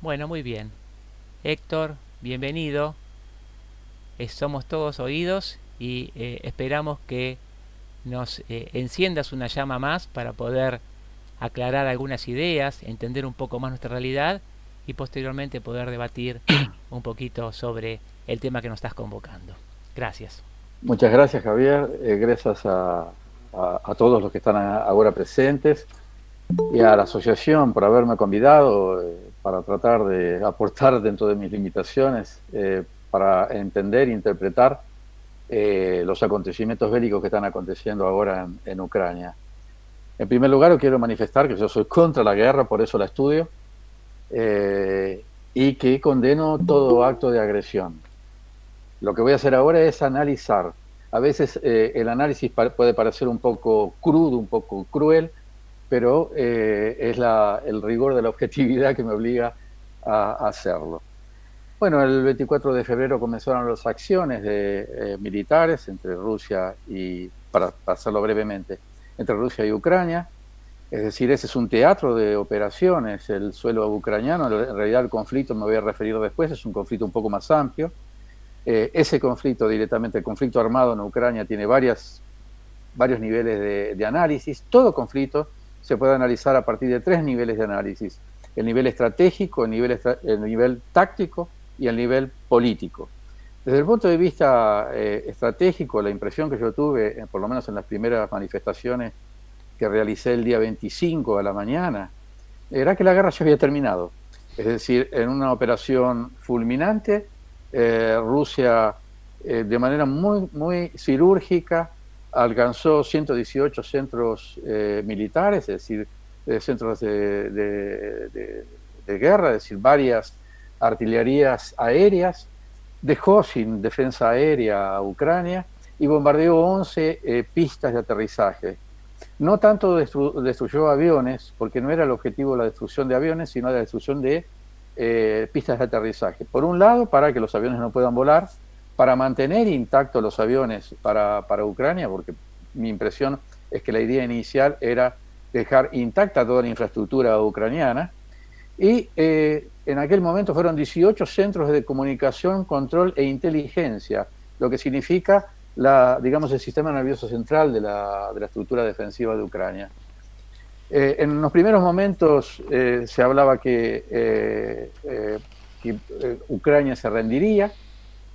Bueno, muy bien. Héctor, bienvenido. Somos todos oídos y esperamos que nos enciendas una llama más para poder aclarar algunas ideas, entender un poco más nuestra realidad y posteriormente poder debatir un poquito sobre el tema que nos estás convocando. Gracias. Muchas gracias, Javier. Gracias a todos los que están ahora presentes y a la asociación por haberme convidado para tratar de aportar dentro de mis limitaciones para entender e interpretar los acontecimientos bélicos que están aconteciendo ahora en Ucrania. En primer lugar, quiero manifestar que yo soy contra la guerra, por eso la estudio, y que condeno todo acto de agresión. Lo que voy a hacer ahora es analizar. A veces el análisis puede parecer un poco crudo, un poco cruel, pero es el rigor de la objetividad que me obliga a hacerlo. Bueno, el 24 de febrero comenzaron las acciones militares entre Rusia y, para hacerlo brevemente, entre Rusia y Ucrania. Es decir, ese es un teatro de operaciones, el suelo ucraniano. En realidad el conflicto, me voy a referir después, es un conflicto un poco más amplio. Ese conflicto directamente, el conflicto armado en Ucrania, tiene varios niveles de análisis. Todo conflicto se puede analizar a partir de tres niveles de análisis: el nivel estratégico, el nivel táctico y el nivel político. Desde el punto de vista estratégico, la impresión que yo tuve, por lo menos en las primeras manifestaciones que realicé el día 25 a la mañana, era que la guerra ya había terminado. Es decir, en una operación fulminante, Rusia, de manera muy cirúrgica, alcanzó 118 centros militares, es decir, centros de guerra, es decir, varias artillerías aéreas, dejó sin defensa aérea a Ucrania y bombardeó 11 pistas de aterrizaje. No tanto destruyó aviones, porque no era el objetivo la destrucción de aviones, sino la destrucción de pistas de aterrizaje. Por un lado, para que los aviones no puedan volar, para mantener intactos los aviones para Ucrania, porque mi impresión es que la idea inicial era dejar intacta toda la infraestructura ucraniana. Y en aquel momento fueron 18 centros de comunicación, control e inteligencia, lo que significa digamos, el sistema nervioso central de la estructura defensiva de Ucrania. En los primeros momentos se hablaba que Ucrania se rendiría,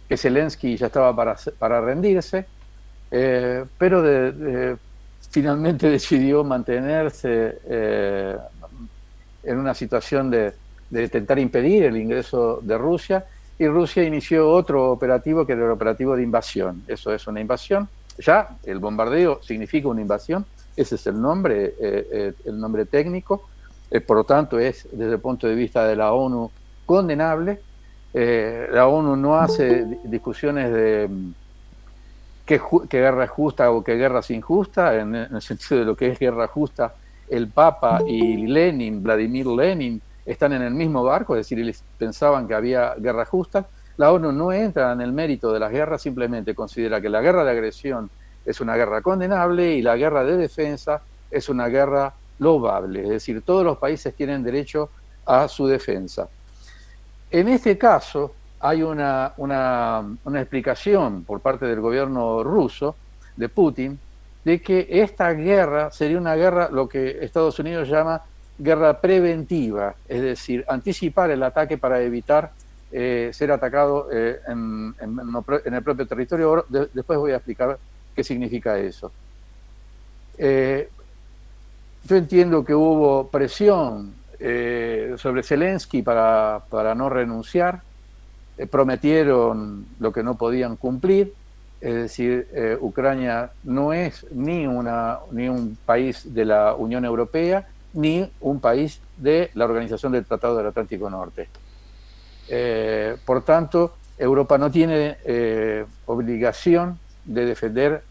que Zelensky ya estaba para rendirse, pero finalmente decidió mantenerse en una situación de intentar impedir el ingreso de Rusia, y Rusia inició otro operativo que era el operativo de invasión. Eso es una invasión. Ya el bombardeo significa una invasión, ese es el nombre técnico, por lo tanto es desde el punto de vista de la ONU condenable. La ONU no hace discusiones de qué guerra es justa o qué guerra es injusta, en el sentido de lo que es guerra justa. El Papa y Lenin, Vladimir Lenin, están en el mismo barco, es decir, ellos pensaban que había guerra justa. La ONU no entra en el mérito de las guerras, simplemente considera que la guerra de agresión es una guerra condenable y la guerra de defensa es una guerra loable, es decir, todos los países tienen derecho a su defensa. En este caso hay una explicación por parte del gobierno ruso, de Putin, de que esta guerra sería una guerra, lo que Estados Unidos llama guerra preventiva, es decir, anticipar el ataque para evitar ser atacado en el propio territorio. Después voy a explicar qué significa eso. Yo entiendo que hubo presión sobre Zelensky para no renunciar. Prometieron lo que no podían cumplir, es decir, Ucrania no es ni un país de la Unión Europea ni un país de la Organización del Tratado del Atlántico Norte. Por tanto, Europa no tiene obligación de defender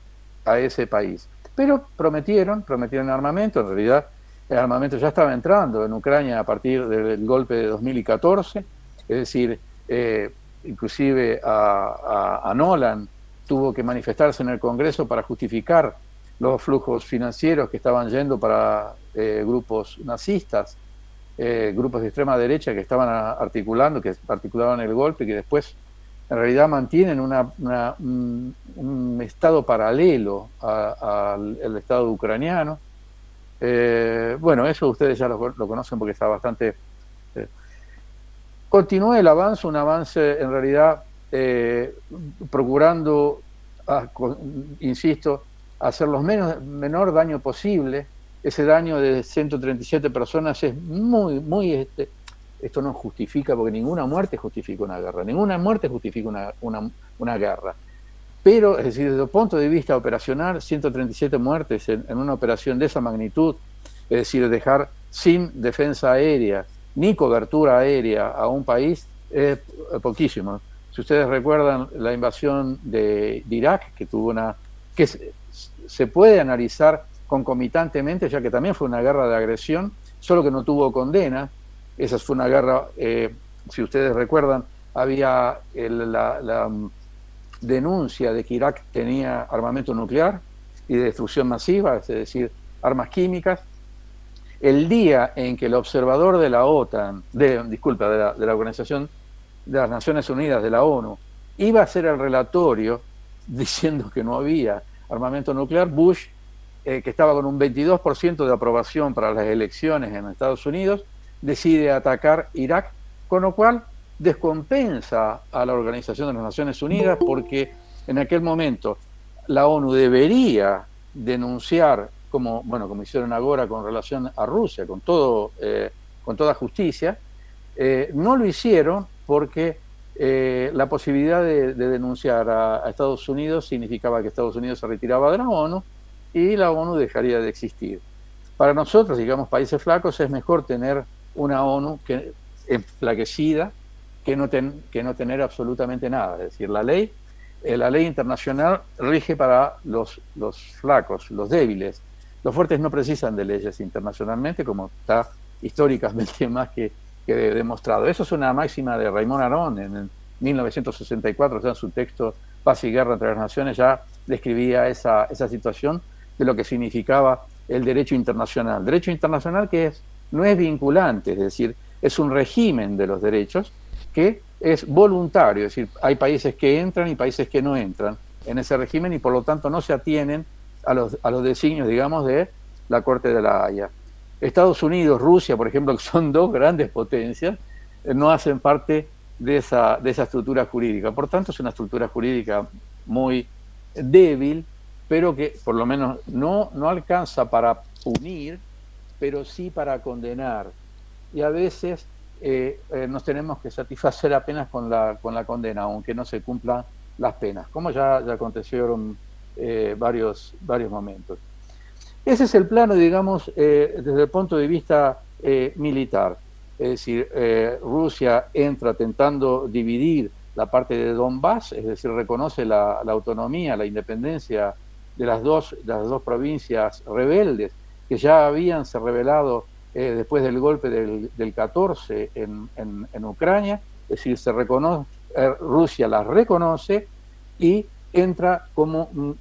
a ese país. Pero prometieron armamento. En realidad, el armamento ya estaba entrando en Ucrania a partir del golpe de 2014, es decir, inclusive a Nolan tuvo que manifestarse en el Congreso para justificar los flujos financieros que estaban yendo para grupos nazistas. grupos de extrema derecha que estaban articulando, que articulaban el golpe, que después en realidad mantienen un estado paralelo al Estado ucraniano. Bueno, eso ustedes ya lo conocen porque está bastante... Continúa el avance, un avance en realidad procurando, insisto, hacer los menor daño posible. Ese daño de 137 personas es muy... esto no justifica, porque ninguna muerte justifica una guerra, ninguna muerte justifica una guerra. Pero, es decir, desde el punto de vista operacional, 137 muertes en una operación de esa magnitud, es decir, dejar sin defensa aérea ni cobertura aérea a un país, es poquísimo. Si ustedes recuerdan la invasión de Irak, que se puede analizar concomitantemente, ya que también fue una guerra de agresión, solo que no tuvo condena. Esa fue una guerra, si ustedes recuerdan, había la denuncia de que Irak tenía armamento nuclear y de destrucción masiva, es decir, armas químicas. El día en que el observador de la OTAN, de la Organización de las Naciones Unidas, de la ONU, iba a hacer el relatorio diciendo que no había armamento nuclear, Bush, que estaba con un 22% de aprobación para las elecciones en Estados Unidos, decide atacar Irak, con lo cual descompensa a la Organización de las Naciones Unidas, porque en aquel momento la ONU debería denunciar, como hicieron ahora con relación a Rusia, con toda justicia. No lo hicieron porque la posibilidad de denunciar a Estados Unidos significaba que Estados Unidos se retiraba de la ONU y la ONU dejaría de existir. Para nosotros, digamos, países flacos, es mejor tener una ONU enflaquecida que no tener absolutamente nada. Es decir, la ley internacional rige para los flacos, los débiles. Los fuertes no precisan de leyes internacionalmente, como está históricamente más que demostrado. Eso es una máxima de Raymond Aron en 1964, ya en su texto Paz y Guerra entre las Naciones, ya describía esa situación de lo que significaba el derecho internacional. Derecho internacional que no es vinculante, es decir, es un régimen de los derechos que es voluntario, es decir, hay países que entran y países que no entran en ese régimen y por lo tanto no se atienen a los designios, digamos, de la Corte de la Haya. Estados Unidos, Rusia, por ejemplo, que son dos grandes potencias, no hacen parte de esa estructura jurídica. Por tanto, es una estructura jurídica muy débil, pero que por lo menos no alcanza para punir, pero sí para condenar. Y a veces nos tenemos que satisfacer apenas con la condena, aunque no se cumplan las penas, como ya acontecieron varios momentos. Ese es el plano, digamos, desde el punto de vista militar. Es decir, Rusia entra tentando dividir la parte de Donbass, es decir, reconoce la autonomía, la independencia de las dos provincias rebeldes que ya habían se rebelado después del golpe del 14 en Ucrania. Es decir, Rusia las reconoce y entra con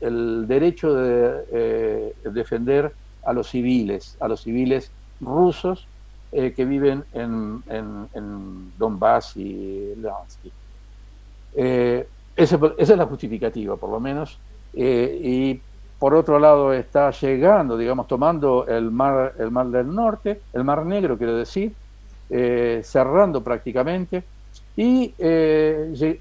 el derecho de defender a los civiles rusos que viven en Donbass y Luhansk. Esa es la justificativa, por lo menos. Y por otro lado está llegando, digamos, tomando el mar del Norte, el Mar Negro, quiero decir, cerrando prácticamente, y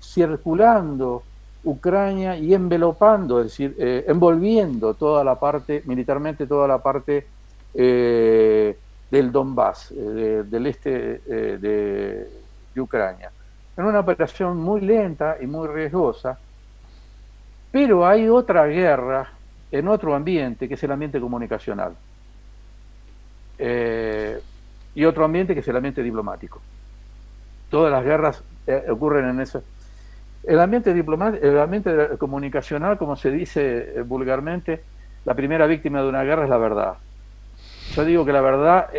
circulando Ucrania y envelopando, es decir, envolviendo militarmente toda la parte del Donbass, del este de Ucrania, en una operación muy lenta y muy riesgosa. Pero hay otra guerra en otro ambiente, que es el ambiente comunicacional, y otro ambiente que es el ambiente diplomático. Todas las guerras ocurren en eso. El ambiente comunicacional, como se dice vulgarmente, la primera víctima de una guerra es la verdad. Yo digo que la verdad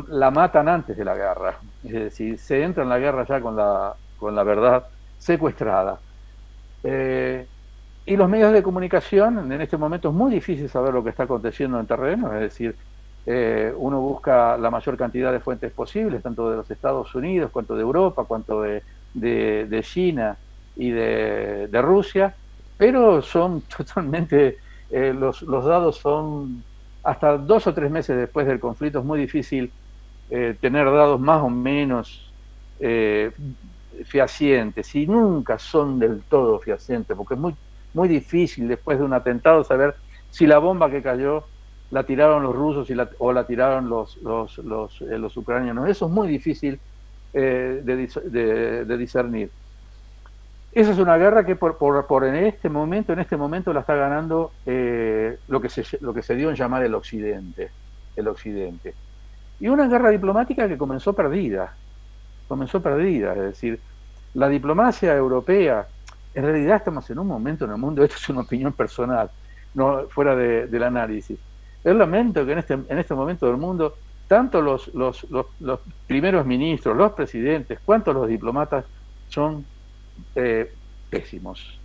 la matan antes de la guerra, es decir, se entra en la guerra ya con la verdad secuestrada. Y los medios de comunicación, en este momento es muy difícil saber lo que está aconteciendo en terreno, es decir, uno busca la mayor cantidad de fuentes posibles, tanto de los Estados Unidos, cuanto de Europa, cuanto de China y de Rusia, pero son totalmente, los dados son, hasta 2 o 3 meses después del conflicto es muy difícil tener dados más o menos fehacientes, y nunca son del todo fehacientes, porque es muy difícil después de un atentado saber si la bomba que cayó la tiraron los rusos o la tiraron los ucranianos. Eso es muy difícil de discernir. Esa es una guerra que en este momento la está ganando lo que se dio en llamar el Occidente. Y una guerra diplomática que comenzó perdida, es decir, la diplomacia europea, en realidad estamos en un momento en el mundo, esto es una opinión personal, no fuera del análisis. Es lamento que en este momento del mundo, tanto los primeros ministros, los presidentes, cuanto los diplomatas son pésimos.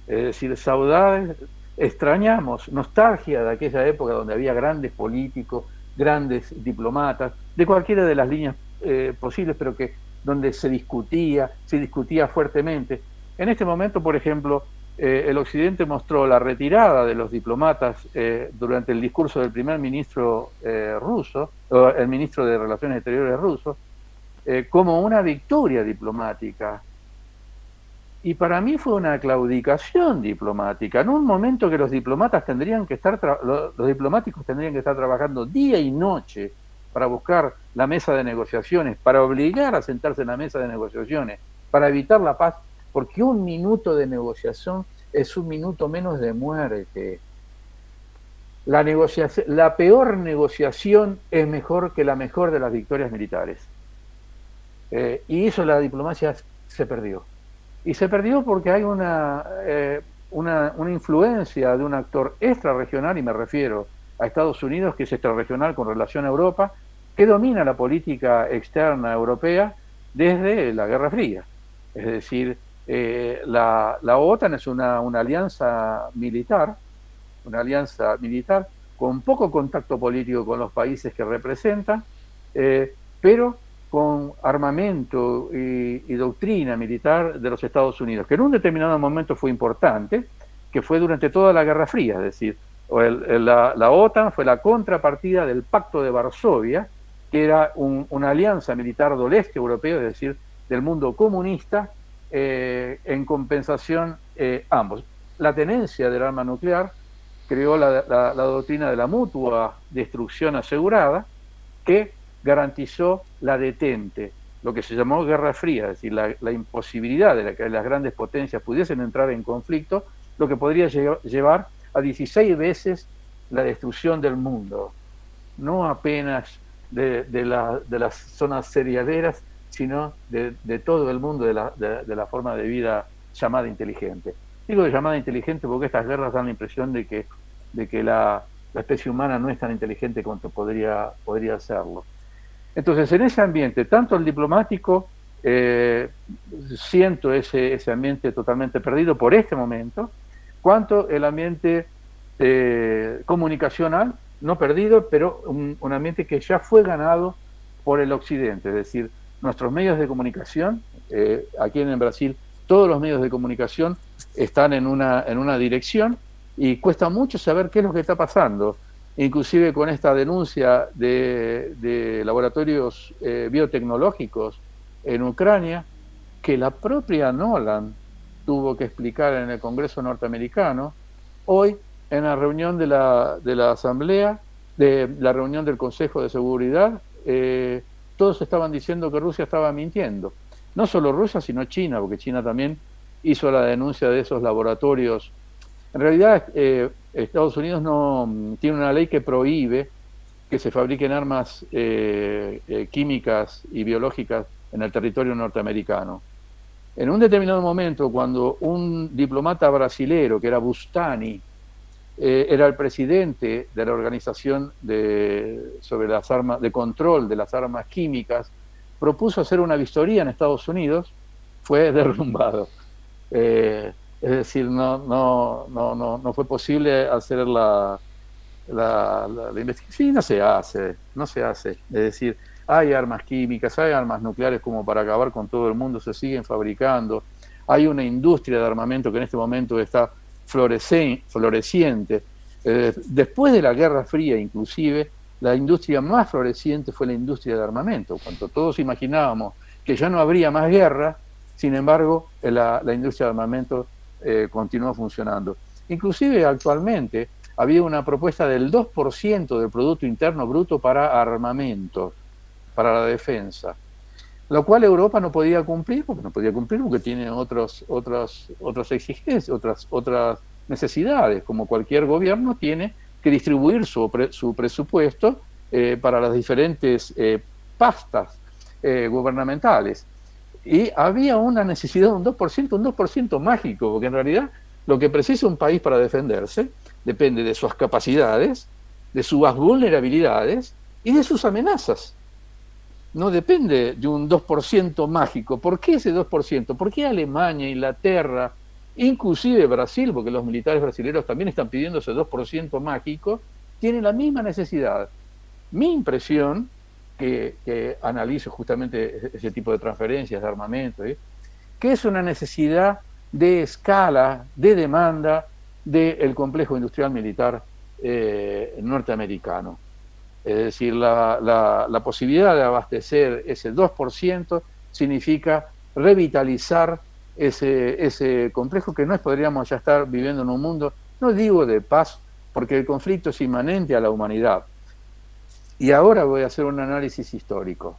Es decir, saudades, extrañamos, nostalgia de aquella época donde había grandes políticos, grandes diplomatas, de cualquiera de las líneas posibles, pero que donde se discutía fuertemente. En este momento, por ejemplo, el Occidente mostró la retirada de los diplomatas durante el discurso del primer ministro ruso, el ministro de Relaciones Exteriores ruso, como una victoria diplomática. Y para mí fue una claudicación diplomática, en un momento que los diplomáticos tendrían que estar trabajando día y noche para buscar la mesa de negociaciones, para obligar a sentarse en la mesa de negociaciones, para evitar la paz, porque un minuto de negociación es un minuto menos de muerte. La peor negociación es mejor que la mejor de las victorias militares. Y eso la diplomacia se perdió. Y se perdió porque hay una influencia de un actor extrarregional, y me refiero a Estados Unidos, que es extrarregional con relación a Europa, que domina la política externa europea desde la Guerra Fría. Es decir, la OTAN es una alianza militar, con poco contacto político con los países que representan, pero con armamento y doctrina militar de los Estados Unidos, que en un determinado momento fue importante, que fue durante toda la Guerra Fría. Es decir, la OTAN fue la contrapartida del Pacto de Varsovia, que era una alianza militar del este europeo, es decir, del mundo comunista, en compensación ambos. La tenencia del arma nuclear creó la doctrina de la mutua destrucción asegurada, que garantizó la detente, lo que se llamó Guerra Fría, es decir, la imposibilidad de que las grandes potencias pudiesen entrar en conflicto, lo que podría llevar a 16 veces la destrucción del mundo, no apenas de las zonas cerealeras, sino de todo el mundo, de la forma de vida llamada inteligente. Digo de llamada inteligente porque estas guerras dan la impresión de que la especie humana no es tan inteligente cuanto podría serlo. Entonces, en ese ambiente, tanto el diplomático, siento ese ambiente totalmente perdido por este momento, cuanto el ambiente comunicacional, no perdido, pero un ambiente que ya fue ganado por el Occidente. Es decir, nuestros medios de comunicación, aquí en Brasil, todos los medios de comunicación están en una dirección, y cuesta mucho saber qué es lo que está pasando. Inclusive con esta denuncia de laboratorios biotecnológicos en Ucrania, que la propia Nolan tuvo que explicar en el Congreso norteamericano, hoy en la reunión de la Asamblea, de la reunión del Consejo de Seguridad, todos estaban diciendo que Rusia estaba mintiendo. No solo Rusia, sino China, porque China también hizo la denuncia de esos laboratorios. En realidad, Estados Unidos no tiene una ley que prohíbe que se fabriquen armas químicas y biológicas en el territorio norteamericano. En un determinado momento, cuando un diplomata brasilero, que era Bustani, era el presidente de la organización sobre las armas, de control de las armas químicas, propuso hacer una vistoría en Estados Unidos, fue derrumbado. Es decir, no fue posible hacer la investigación. Sí, no se hace. Es decir, hay armas químicas, hay armas nucleares como para acabar con todo el mundo, se siguen fabricando. Hay una industria de armamento que en este momento está floreciente. Después de la Guerra Fría, inclusive, la industria más floreciente fue la industria de armamento. Cuando todos imaginábamos que ya no habría más guerra, sin embargo, la industria de armamento continuó funcionando. Inclusive actualmente había una propuesta del 2% del Producto Interno Bruto para armamento, para la defensa, lo cual Europa no podía cumplir porque tiene otras exigencias, otras necesidades, como cualquier gobierno tiene que distribuir su presupuesto para las diferentes pastas gubernamentales. Y había una necesidad de un 2% mágico, porque en realidad lo que precisa un país para defenderse depende de sus capacidades, de sus vulnerabilidades y de sus amenazas. No depende de un 2% mágico. ¿Por qué ese 2%? ¿Por qué Alemania, Inglaterra, inclusive Brasil, porque los militares brasileños también están pidiendo ese 2% mágico, tienen la misma necesidad? Mi impresión, que analizo justamente ese tipo de transferencias de armamento, que es una necesidad de escala, de demanda del complejo industrial militar norteamericano. Es decir, la posibilidad de abastecer ese 2% significa revitalizar ese complejo que no podríamos ya estar viviendo en un mundo, no digo de paz, porque el conflicto es inmanente a la humanidad. Y ahora voy a hacer un análisis histórico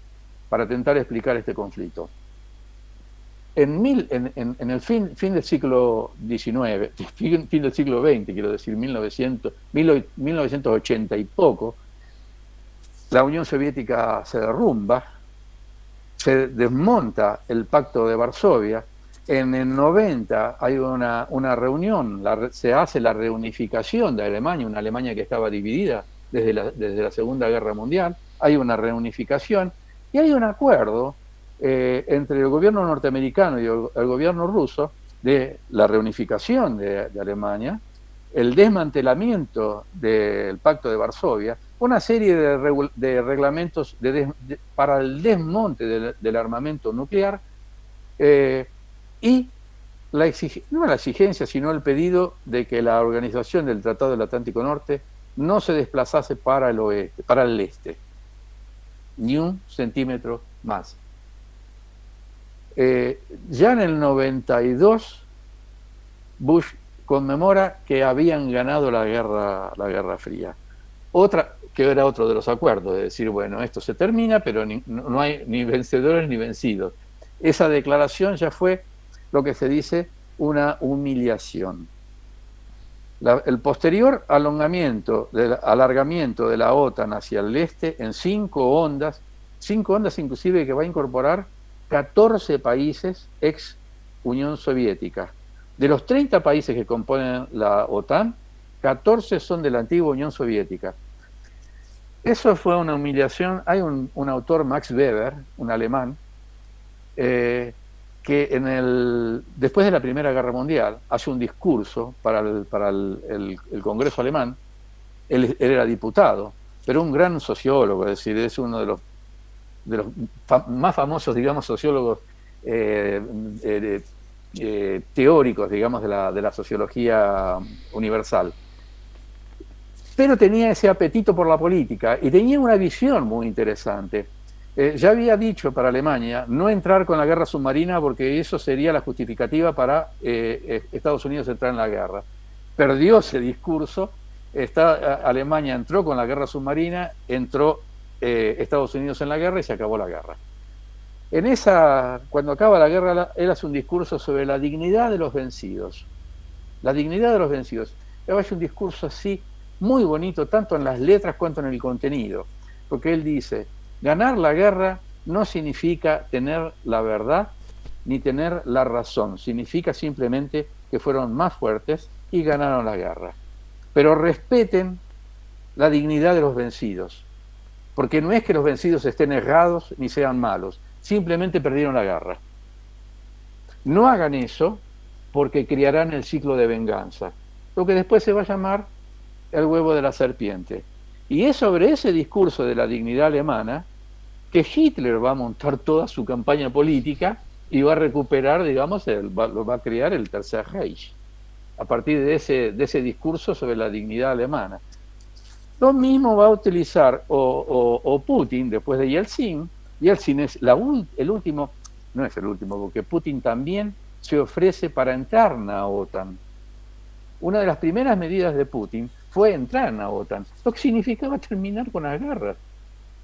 para intentar explicar este conflicto. En el fin del siglo XIX, fin del siglo XX, quiero decir, 1980 y poco, la Unión Soviética se derrumba, se desmonta el Pacto de Varsovia. En el 90 hay una reunión, se hace la reunificación de Alemania, una Alemania que estaba dividida desde la Segunda Guerra Mundial. Hay una reunificación y hay un acuerdo entre el gobierno norteamericano y el gobierno ruso de la reunificación de Alemania, el desmantelamiento del Pacto de Varsovia, una serie de reglamentos para el desmonte del armamento nuclear y no la exigencia, sino el pedido de que la organización del Tratado del Atlántico Norte no se desplazase para el este, ni un centímetro más. Ya en el 92, Bush conmemora que habían ganado la Guerra Fría. Que era otro de los acuerdos, de decir, bueno, esto se termina, pero no hay ni vencedores ni vencidos. Esa declaración ya fue lo que se dice una humillación. El posterior alargamiento de la OTAN hacia el este en 5 ondas inclusive que va a incorporar 14 países ex Unión Soviética. De los 30 países que componen la OTAN, 14 son de la antigua Unión Soviética. Eso fue una humillación. Hay un autor, Max Weber, un alemán, que después de la Primera Guerra Mundial hace un discurso para el Congreso alemán. Él era diputado, pero un gran sociólogo, es decir, es uno de los más famosos, digamos, sociólogos teóricos, digamos, de la sociología universal. Pero tenía ese apetito por la política y tenía una visión muy interesante. Ya había dicho para Alemania no entrar con la guerra submarina porque eso sería la justificativa para Estados Unidos entrar en la guerra. Perdió ese discurso, Alemania entró con la guerra submarina, entró Estados Unidos en la guerra y se acabó la guerra. Cuando acaba la guerra, él hace un discurso sobre la dignidad de los vencidos. La dignidad de los vencidos. Él hace un discurso así, muy bonito, tanto en las letras cuanto en el contenido. Porque él dice, ganar la guerra no significa tener la verdad ni tener la razón. Significa simplemente que fueron más fuertes y ganaron la guerra. Pero respeten la dignidad de los vencidos. Porque no es que los vencidos estén errados ni sean malos, simplemente perdieron la guerra. No hagan eso porque crearán el ciclo de venganza, lo que después se va a llamar el huevo de la serpiente. Y es sobre ese discurso de la dignidad alemana que Hitler va a montar toda su campaña política y va a recuperar, digamos, lo va a crear el Tercer Reich, a partir de ese discurso sobre la dignidad alemana. Lo mismo va a utilizar o Putin después de Yeltsin. Yeltsin es el último, no es el último, porque Putin también se ofrece para entrar en la OTAN. Una de las primeras medidas de Putin fue entrar en la OTAN, lo que significaba terminar con las guerras,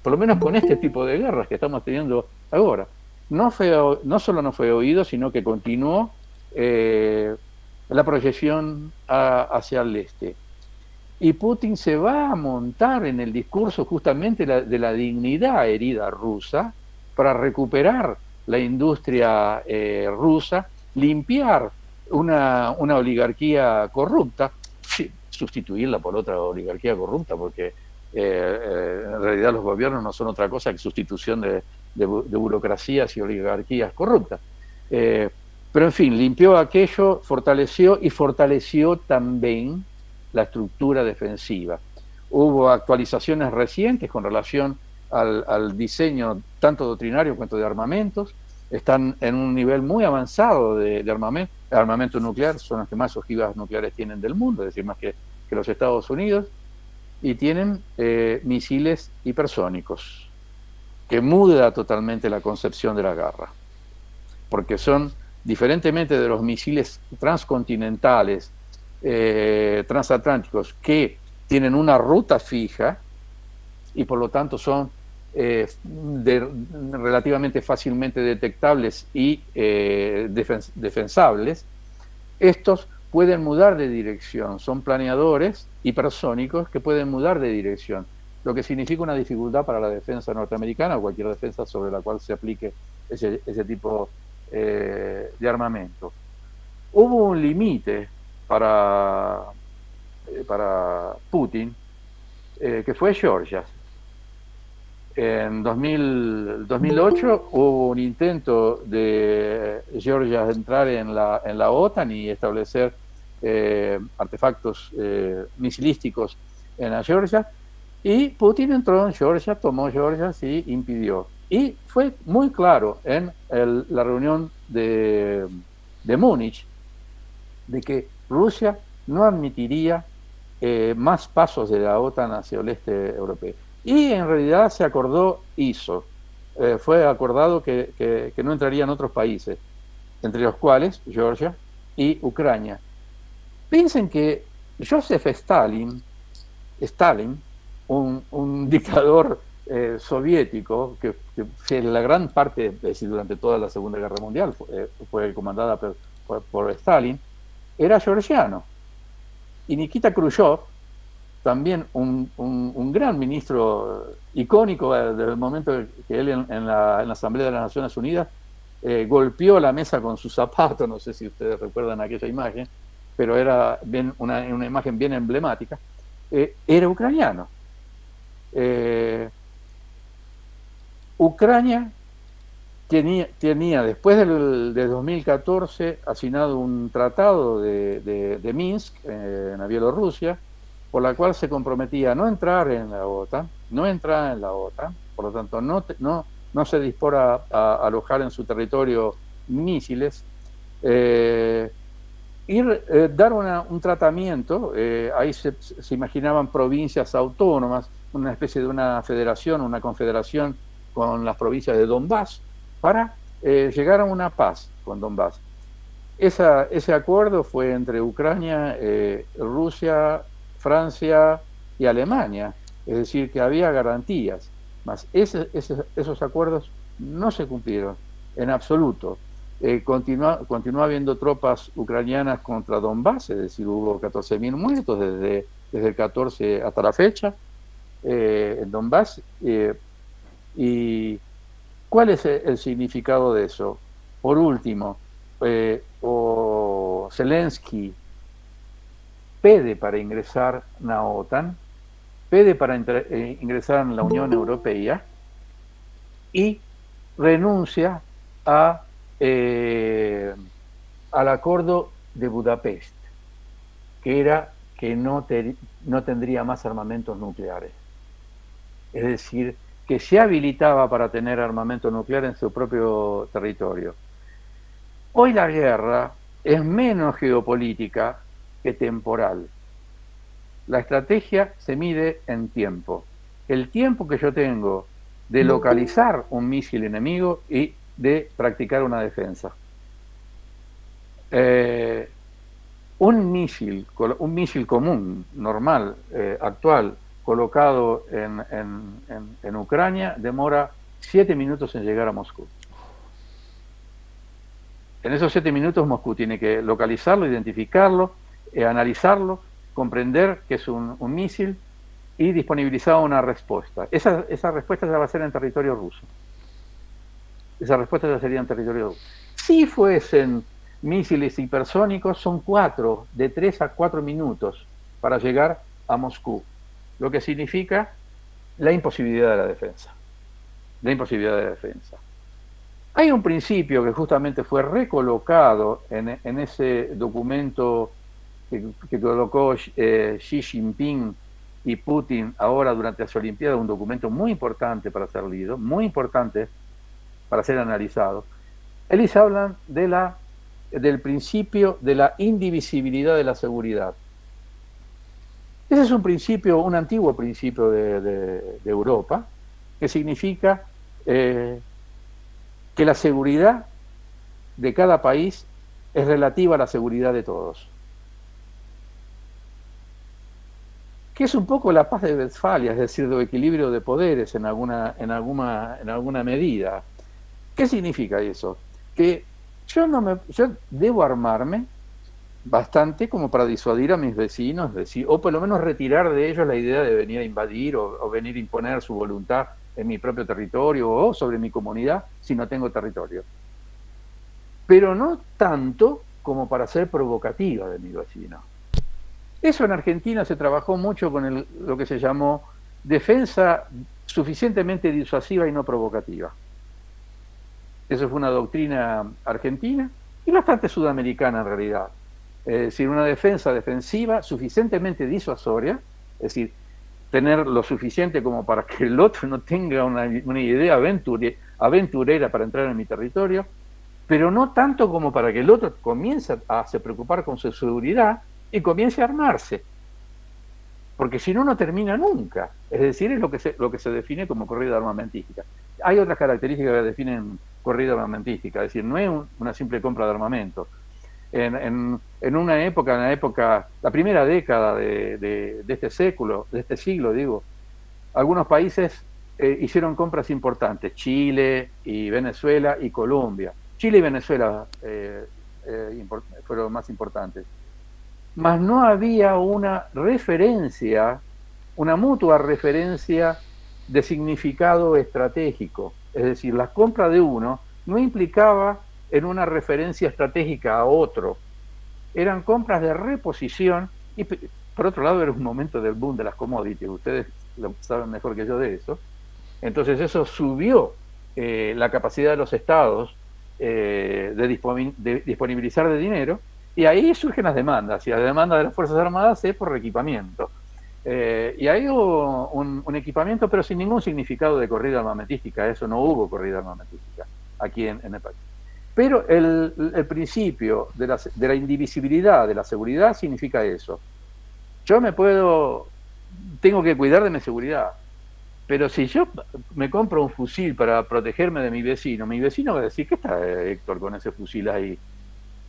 por lo menos con este tipo de guerras que estamos teniendo ahora. No solo no fue oído, sino que continuó la proyección hacia el este. Y Putin se va a montar en el discurso justamente de la dignidad herida rusa para recuperar la industria rusa, limpiar una oligarquía corrupta, sustituirla por otra oligarquía corrupta, porque en realidad los gobiernos no son otra cosa que sustitución de burocracias y oligarquías corruptas. Pero en fin, limpió aquello, fortaleció también la estructura defensiva. Hubo actualizaciones recientes con relación al diseño tanto doctrinario cuanto de armamentos. Están en un nivel muy avanzado de armamento nuclear, son los que más ojivas nucleares tienen del mundo, es decir, más que los Estados Unidos, y tienen misiles hipersónicos, que muda totalmente la concepción de la guerra, porque son, diferentemente de los misiles transcontinentales, transatlánticos, que tienen una ruta fija y por lo tanto son relativamente fácilmente detectables y defensables, estos pueden mudar de dirección, son planeadores hipersónicos que pueden mudar de dirección, lo que significa una dificultad para la defensa norteamericana o cualquier defensa sobre la cual se aplique ese tipo de armamento. Hubo un límite para Putin, que fue Georgia. En 2008 hubo un intento de Georgia de entrar en la OTAN y establecer artefactos misilísticos en la Georgia, y Putin entró en Georgia, tomó Georgia y impidió. Y fue muy claro en la reunión de Múnich de que Rusia no admitiría más pasos de la OTAN hacia el este europeo. Y en realidad se acordó, fue acordado que no entrarían otros países, entre los cuales Georgia y Ucrania. Piensen que Joseph Stalin, un dictador soviético, que la gran parte, es decir, durante toda la Segunda Guerra Mundial fue comandada por Stalin, era georgiano. Y Nikita Khrushchev, también un gran ministro icónico desde el momento que él en la Asamblea de las Naciones Unidas golpeó la mesa con su zapato, no sé si ustedes recuerdan aquella imagen, pero era una imagen bien emblemática, era ucraniano. Ucrania tenía después de 2014 asignado un tratado de Minsk en la Bielorrusia, por la cual se comprometía a no entrar en la OTAN, por lo tanto no se dispone a alojar en su territorio misiles, y dar un tratamiento. Ahí se imaginaban provincias autónomas, una especie de una federación, una confederación con las provincias de Donbass, para llegar a una paz con Donbass. Ese acuerdo fue entre Ucrania, Rusia, Francia y Alemania, es decir, que había garantías, mas esos acuerdos no se cumplieron en absoluto. Continuó habiendo tropas ucranianas contra Donbass, es decir, hubo 14.000 muertos desde el 14 hasta la fecha en Donbass. ¿Y cuál es el significado de eso? Por último, Zelensky pide para ingresar en la OTAN, pide para ingresar en la Unión Europea y renuncia al Acuerdo de Budapest, que que no tendría más armamentos nucleares. Es decir, que se habilitaba para tener armamento nuclear en su propio territorio. Hoy la guerra es menos geopolítica que temporal. La estrategia se mide en tiempo. El tiempo que yo tengo de localizar un misil enemigo y de practicar una defensa. Un misil común, normal, actual, colocado en Ucrania, demora 7 minutos en llegar a Moscú. En esos 7 minutos Moscú tiene que localizarlo, identificarlo, analizarlo, comprender que es un misil y disponibilizar una respuesta. Esa respuesta ya va a ser en territorio ruso. Esa respuesta ya sería en territorio ruso. Si fuesen misiles hipersónicos, son 4, de 3 a 4 minutos para llegar a Moscú, lo que significa la imposibilidad de la defensa. La imposibilidad de la defensa. Hay un principio que justamente fue recolocado en ese documento que colocó Xi Jinping y Putin ahora durante las Olimpiadas, un documento muy importante para ser leído, muy importante para ser analizado. Ellos hablan del principio de la indivisibilidad de la seguridad. Ese es un principio, un antiguo principio de Europa, que significa que la seguridad de cada país es relativa a la seguridad de todos. Que es un poco la paz de Westfalia, es decir, de equilibrio de poderes en alguna medida. ¿Qué significa eso? Que yo debo armarme bastante como para disuadir a mis vecinos, o por lo menos retirar de ellos la idea de venir a invadir o venir a imponer su voluntad en mi propio territorio o sobre mi comunidad si no tengo territorio. Pero no tanto como para ser provocativa de mi vecino. Eso en Argentina se trabajó mucho con lo que se llamó defensa suficientemente disuasiva y no provocativa. Eso fue una doctrina argentina y bastante sudamericana en realidad. Es decir, una defensiva suficientemente disuasoria, es decir, tener lo suficiente como para que el otro no tenga una idea aventurera para entrar en mi territorio, pero no tanto como para que el otro comience a se preocupar con su seguridad y comience a armarse. Porque si no, no termina nunca. Es decir, es lo que se define como corrida armamentística. Hay otras características que definen corrida armamentística, es decir, no es una simple compra de armamento. En una época, la primera década de este siglo, digo, algunos países hicieron compras importantes, Chile y Venezuela y Colombia. Chile y Venezuela fueron más importantes. Mas no había una referencia, una mutua referencia de significado estratégico. Es decir, la compra de uno no implicaba en una referencia estratégica a otro. Eran compras de reposición y, por otro lado, era un momento del boom de las commodities. Ustedes lo saben mejor que yo de eso. Entonces eso subió la capacidad de los estados de disponibilizar de dinero, y ahí surgen las demandas, y la demanda de las Fuerzas Armadas es por equipamiento. Y hay un equipamiento, pero sin ningún significado de corrida armamentística. Eso no hubo corrida armamentística aquí en el país. Pero el principio de la indivisibilidad de la seguridad significa eso. Yo tengo que cuidar de mi seguridad, pero si yo me compro un fusil para protegerme de mi vecino va a decir, ¿qué está Héctor con ese fusil ahí?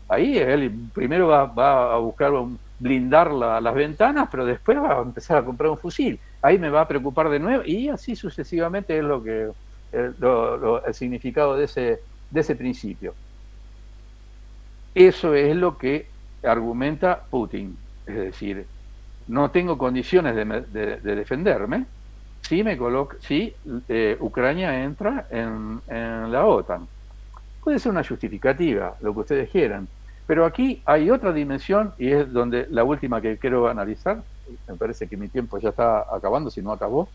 Ahí él primero va a buscar blindar las ventanas, pero después va a empezar a comprar un fusil. Ahí me va a preocupar de nuevo, y así sucesivamente es el significado de ese principio. Eso es lo que argumenta Putin. Es decir, no tengo condiciones de defenderme si Ucrania entra en la OTAN. Puede ser una justificativa, lo que ustedes quieran. Pero aquí hay otra dimensión, y es donde la última que quiero analizar, me parece que mi tiempo ya está acabando, si no acabó,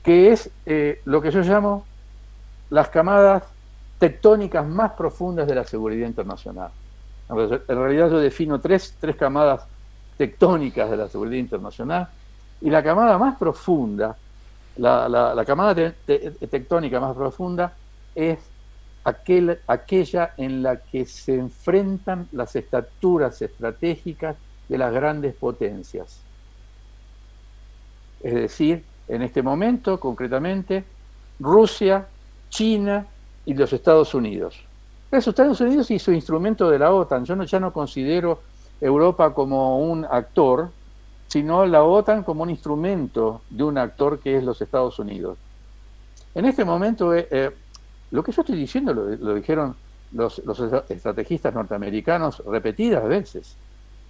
que es lo que yo llamo las camadas tectónicas más profundas de la seguridad internacional. En realidad yo defino tres camadas tectónicas de la seguridad internacional, y la camada más profunda, la camada tectónica más profunda es aquella en la que se enfrentan las estaturas estratégicas de las grandes potencias. Es decir, en este momento, concretamente, Rusia, China y los Estados Unidos. Los Estados Unidos y su instrumento de la OTAN. Yo ya no considero Europa como un actor, sino la OTAN como un instrumento de un actor que es los Estados Unidos. En este momento, lo que yo estoy diciendo lo dijeron los estrategistas norteamericanos repetidas veces.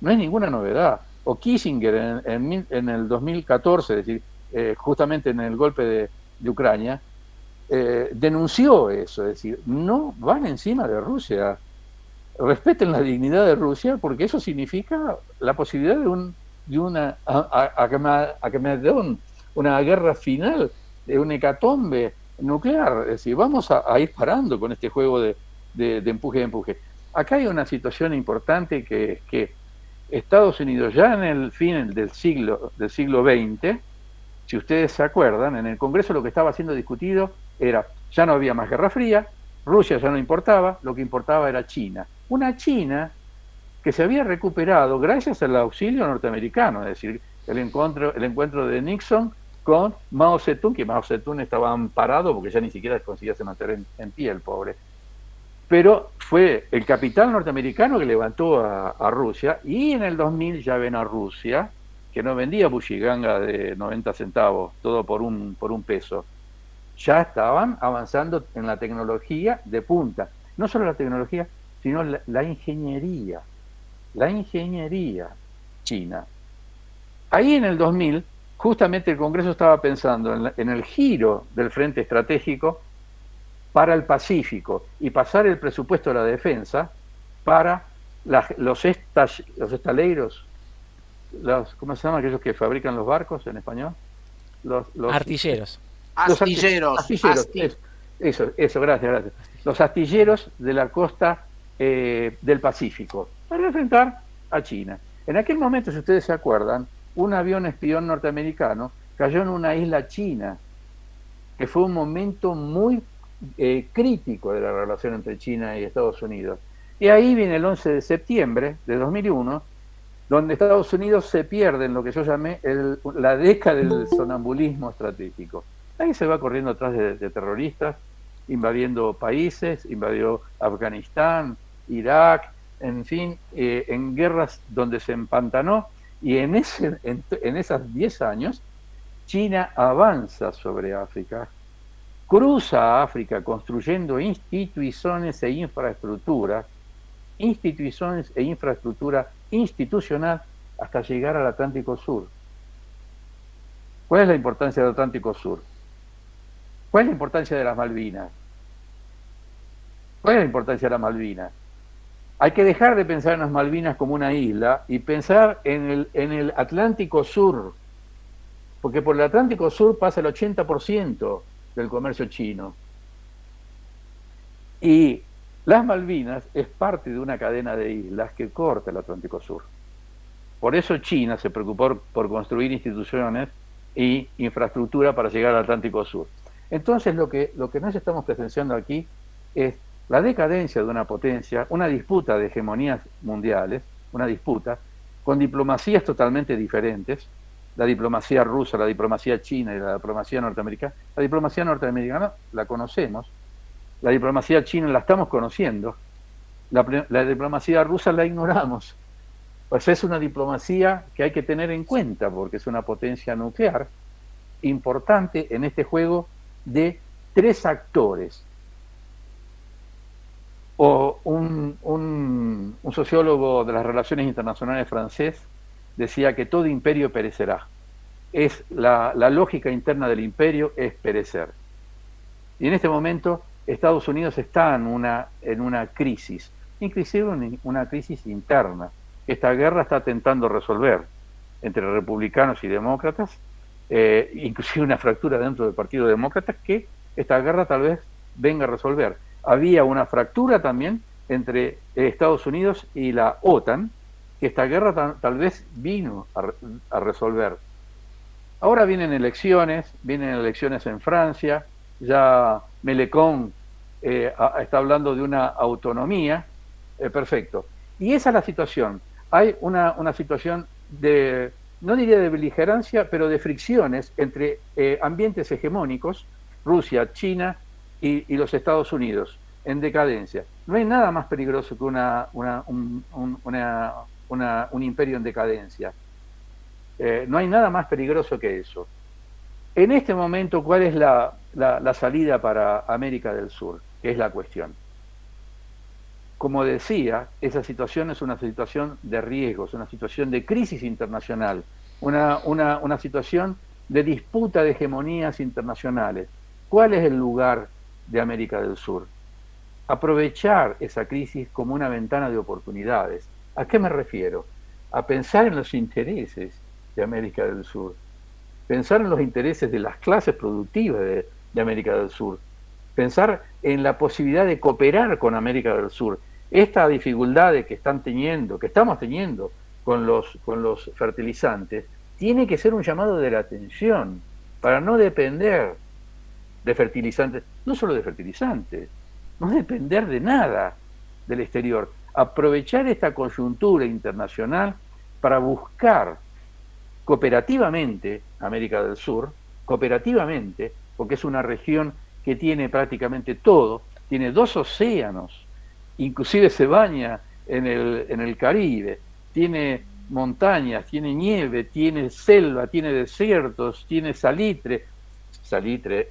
No es ninguna novedad. O Kissinger en el 2014, es decir, justamente en el golpe de Ucrania, denunció eso, es decir, no van encima de Rusia, respeten la dignidad de Rusia, porque eso significa la posibilidad de una una guerra final, de una hecatombe nuclear. Es decir, vamos a ir parando con este juego de empuje. Acá hay una situación importante que Estados Unidos ya en el fin del siglo XX, si ustedes se acuerdan, en el Congreso lo que estaba siendo discutido era, ya no había más Guerra Fría, Rusia ya no importaba, lo que importaba era China. Una China que se había recuperado gracias al auxilio norteamericano, es decir, el encuentro de Nixon con Mao Zedong, que Mao Zedong estaba amparado porque ya ni siquiera conseguía se mantener en pie el pobre. Pero fue el capital norteamericano que levantó a Rusia, y en el 2000 ya ven a Rusia, que no vendía buchiganga de 90 centavos, todo por un peso. Ya estaban avanzando en la tecnología de punta. No solo la tecnología, sino la ingeniería. La ingeniería china. Ahí en el 2000, justamente el Congreso estaba pensando en el giro del frente estratégico para el Pacífico y pasar el presupuesto de la defensa para los estaleiros, ¿cómo se llama aquellos que fabrican los barcos en español? Los artilleros. Astilleros. Eso, gracias. Los astilleros de la costa del Pacífico, para enfrentar a China. En aquel momento, si ustedes se acuerdan, un avión espión norteamericano cayó en una isla china, que fue un momento muy crítico de la relación entre China y Estados Unidos. Y ahí viene el 11 de septiembre de 2001, donde Estados Unidos se pierde en lo que yo llamé la década del sonambulismo estratégico. Ahí se va corriendo atrás de terroristas, invadiendo países, invadió Afganistán, Irak, en fin, en guerras donde se empantanó, y en esos 10 años China avanza sobre África, cruza África construyendo instituciones e infraestructura institucional hasta llegar al Atlántico Sur. ¿Cuál es la importancia del Atlántico Sur? ¿Cuál es la importancia de las Malvinas? ¿Cuál es la importancia de las Malvinas? Hay que dejar de pensar en las Malvinas como una isla y pensar en el Atlántico Sur, porque por el Atlántico Sur pasa el 80% del comercio chino. Y las Malvinas es parte de una cadena de islas que corta el Atlántico Sur. Por eso China se preocupó por construir instituciones y infraestructura para llegar al Atlántico Sur. Entonces lo que nos estamos presenciando aquí es la decadencia de una potencia, una disputa de hegemonías mundiales, una disputa con diplomacias totalmente diferentes, la diplomacia rusa, la diplomacia china y la diplomacia norteamericana. La diplomacia norteamericana la conocemos, la diplomacia china la estamos conociendo, la diplomacia rusa la ignoramos. Pues es una diplomacia que hay que tener en cuenta porque es una potencia nuclear importante en este juego de tres actores. O un sociólogo de las relaciones internacionales francés decía que todo imperio perecerá. Es la lógica interna del imperio es perecer. Y en este momento Estados Unidos está en una crisis, inclusive una crisis interna. Esta guerra está intentando resolver entre republicanos y demócratas, inclusive una fractura dentro del Partido Demócrata que esta guerra tal vez venga a resolver. Había una fractura también entre Estados Unidos y la OTAN, que esta guerra tal vez vino a resolver. Ahora vienen elecciones en Francia, ya Mélenchon está hablando de una autonomía, perfecto. Y esa es la situación. Hay una situación de, no diría de beligerancia, pero de fricciones entre ambientes hegemónicos, Rusia, China y los Estados Unidos, en decadencia. No hay nada más peligroso que un imperio en decadencia. No hay nada más peligroso que eso. En este momento, ¿cuál es la salida para América del Sur? Que es la cuestión. Como decía, esa situación es una situación de riesgos, una situación de crisis internacional, una situación de disputa de hegemonías internacionales. ¿Cuál es el lugar de América del Sur? Aprovechar esa crisis como una ventana de oportunidades. ¿A qué me refiero? A pensar en los intereses de América del Sur, pensar en los intereses de las clases productivas de América del Sur, pensar en la posibilidad de cooperar con América del Sur. Esta dificultad que estamos teniendo con los fertilizantes, tiene que ser un llamado de la atención para no depender de fertilizantes, no solo de fertilizantes, no depender de nada del exterior. Aprovechar esta coyuntura internacional para buscar cooperativamente América del Sur, cooperativamente, porque es una región que tiene prácticamente todo, tiene 2 océanos, inclusive se baña en el Caribe, tiene montañas, tiene nieve, tiene selva, tiene desiertos, tiene salitre,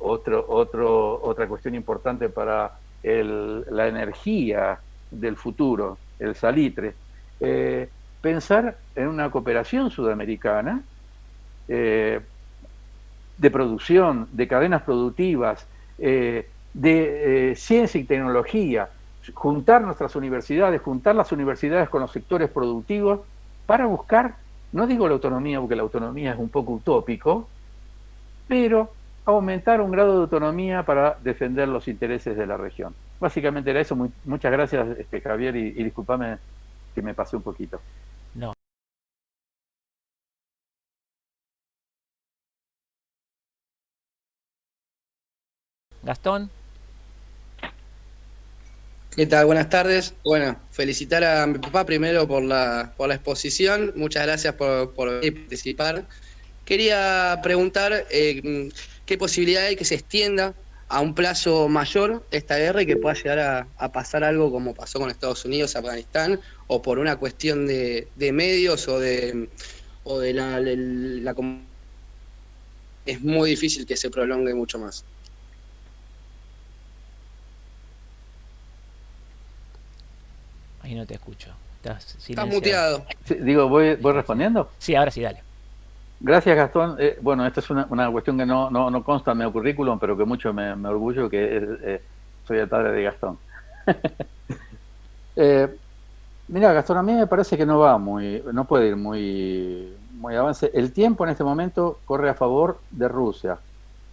otra cuestión importante para la energía del futuro, el salitre. Pensar en una cooperación sudamericana de producción, de cadenas productivas, de ciencia y tecnología, juntar nuestras universidades, juntar las universidades con los sectores productivos para buscar, no digo la autonomía porque la autonomía es un poco utópico, pero aumentar un grado de autonomía para defender los intereses de la región. Básicamente era eso. Muchas gracias, Javier, y discúlpame que me pasé un poquito. No. Gastón. ¿Qué tal? Buenas tardes. Bueno, felicitar a mi papá primero por la exposición. Muchas gracias por participar. Quería preguntar qué posibilidad hay que se extienda a un plazo mayor esta guerra y que pueda llegar a pasar algo como pasó con Estados Unidos, Afganistán, o por una cuestión de medios o de la es muy difícil que se prolongue mucho más. Ahí no te escucho. Estás muteado. Sí, digo, ¿voy respondiendo? Sí, ahora sí, dale. Gracias, Gastón. Bueno, esta es una cuestión que no consta en mi currículum, pero que mucho me orgullo, que soy el padre de Gastón. Mira, Gastón, a mí me parece que no puede ir muy avance. El tiempo en este momento corre a favor de Rusia.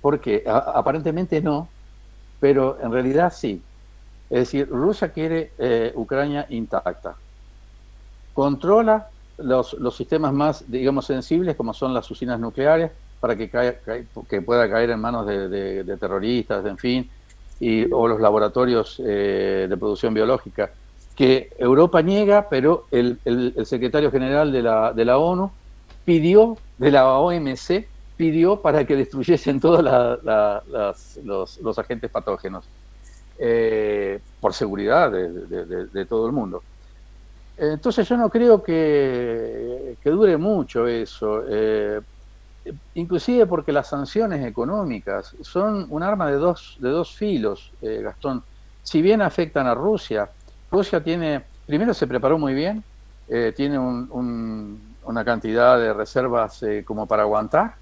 ¿Por qué? Aparentemente no, pero en realidad sí. Es decir, Rusia quiere Ucrania intacta. Controla los sistemas más, digamos, sensibles, como son las usinas nucleares, para que pueda caer en manos de terroristas, en fin, o los laboratorios de producción biológica, que Europa niega, pero el secretario general de la ONU pidió, de la OMC, pidió para que destruyesen todos los agentes patógenos. Por seguridad de todo el mundo. Entonces yo no creo que dure mucho eso, inclusive porque las sanciones económicas son un arma de dos filos, Gastón. Si bien afectan a Rusia primero se preparó muy bien, tiene una cantidad de reservas como para aguantar,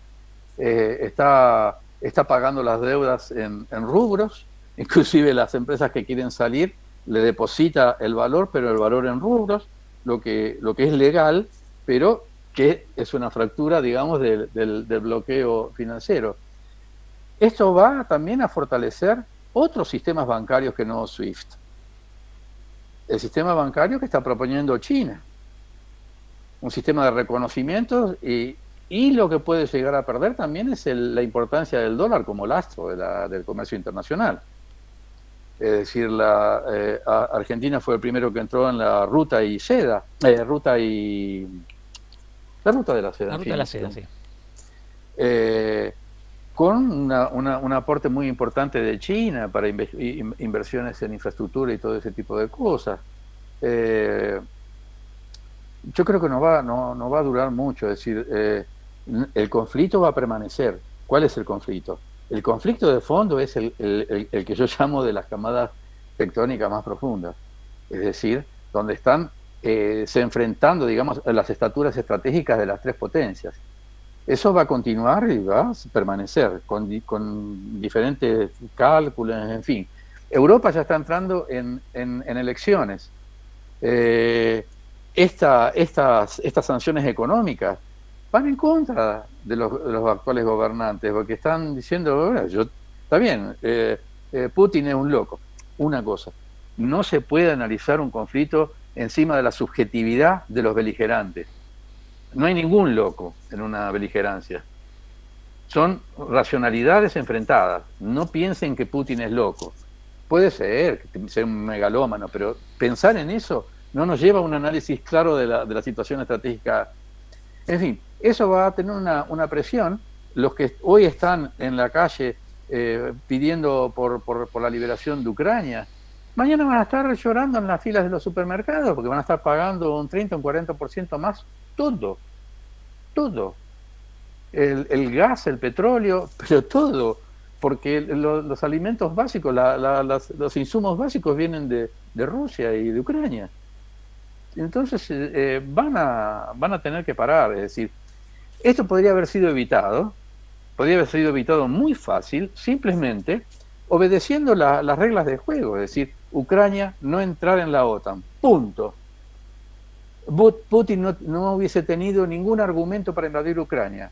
está pagando las deudas en rubros. Inclusive las empresas que quieren salir le deposita el valor, pero el valor en rubros, lo que es legal, pero que es una fractura, digamos, del bloqueo financiero. Esto va también a fortalecer otros sistemas bancarios que no SWIFT. El sistema bancario que está proponiendo China. un sistema de reconocimientos y lo que puede llegar a perder también es la importancia del dólar como lastro del comercio internacional. Es decir, Argentina fue el primero que entró en la ruta y seda, la ruta de la seda. La ruta de la seda, sí. Con un aporte muy importante de China para inversiones en infraestructura y todo ese tipo de cosas. Yo creo que no va a durar mucho, es decir, el conflicto va a permanecer. ¿Cuál es el conflicto? El conflicto de fondo es el que yo llamo de las camadas tectónicas más profundas, es decir, donde están se enfrentando, digamos, las estaturas estratégicas de las tres potencias. Eso va a continuar y va a permanecer con diferentes cálculos, en fin. Europa ya está entrando en elecciones. Estas sanciones económicas van en contra de los actuales gobernantes, porque están diciendo, está bien, Putin es un loco. Una cosa, no se puede analizar un conflicto encima de la subjetividad de los beligerantes. No hay ningún loco en una beligerancia. Son racionalidades enfrentadas. No piensen que Putin es loco. Puede ser que sea un megalómano, pero pensar en eso no nos lleva a un análisis claro de la situación estratégica. En fin, eso va a tener una presión. Los que hoy están en la calle pidiendo por la liberación de Ucrania, mañana van a estar llorando en las filas de los supermercados porque van a estar pagando un 30 o un 40% más todo. El gas, el petróleo, pero todo. Porque los alimentos básicos, los insumos básicos vienen de Rusia y de Ucrania. Entonces van a tener que parar. Es decir, esto podría haber sido evitado muy fácil, simplemente obedeciendo las reglas del juego. Es decir, Ucrania no entrar en la OTAN. Punto. Putin no hubiese tenido ningún argumento para invadir Ucrania.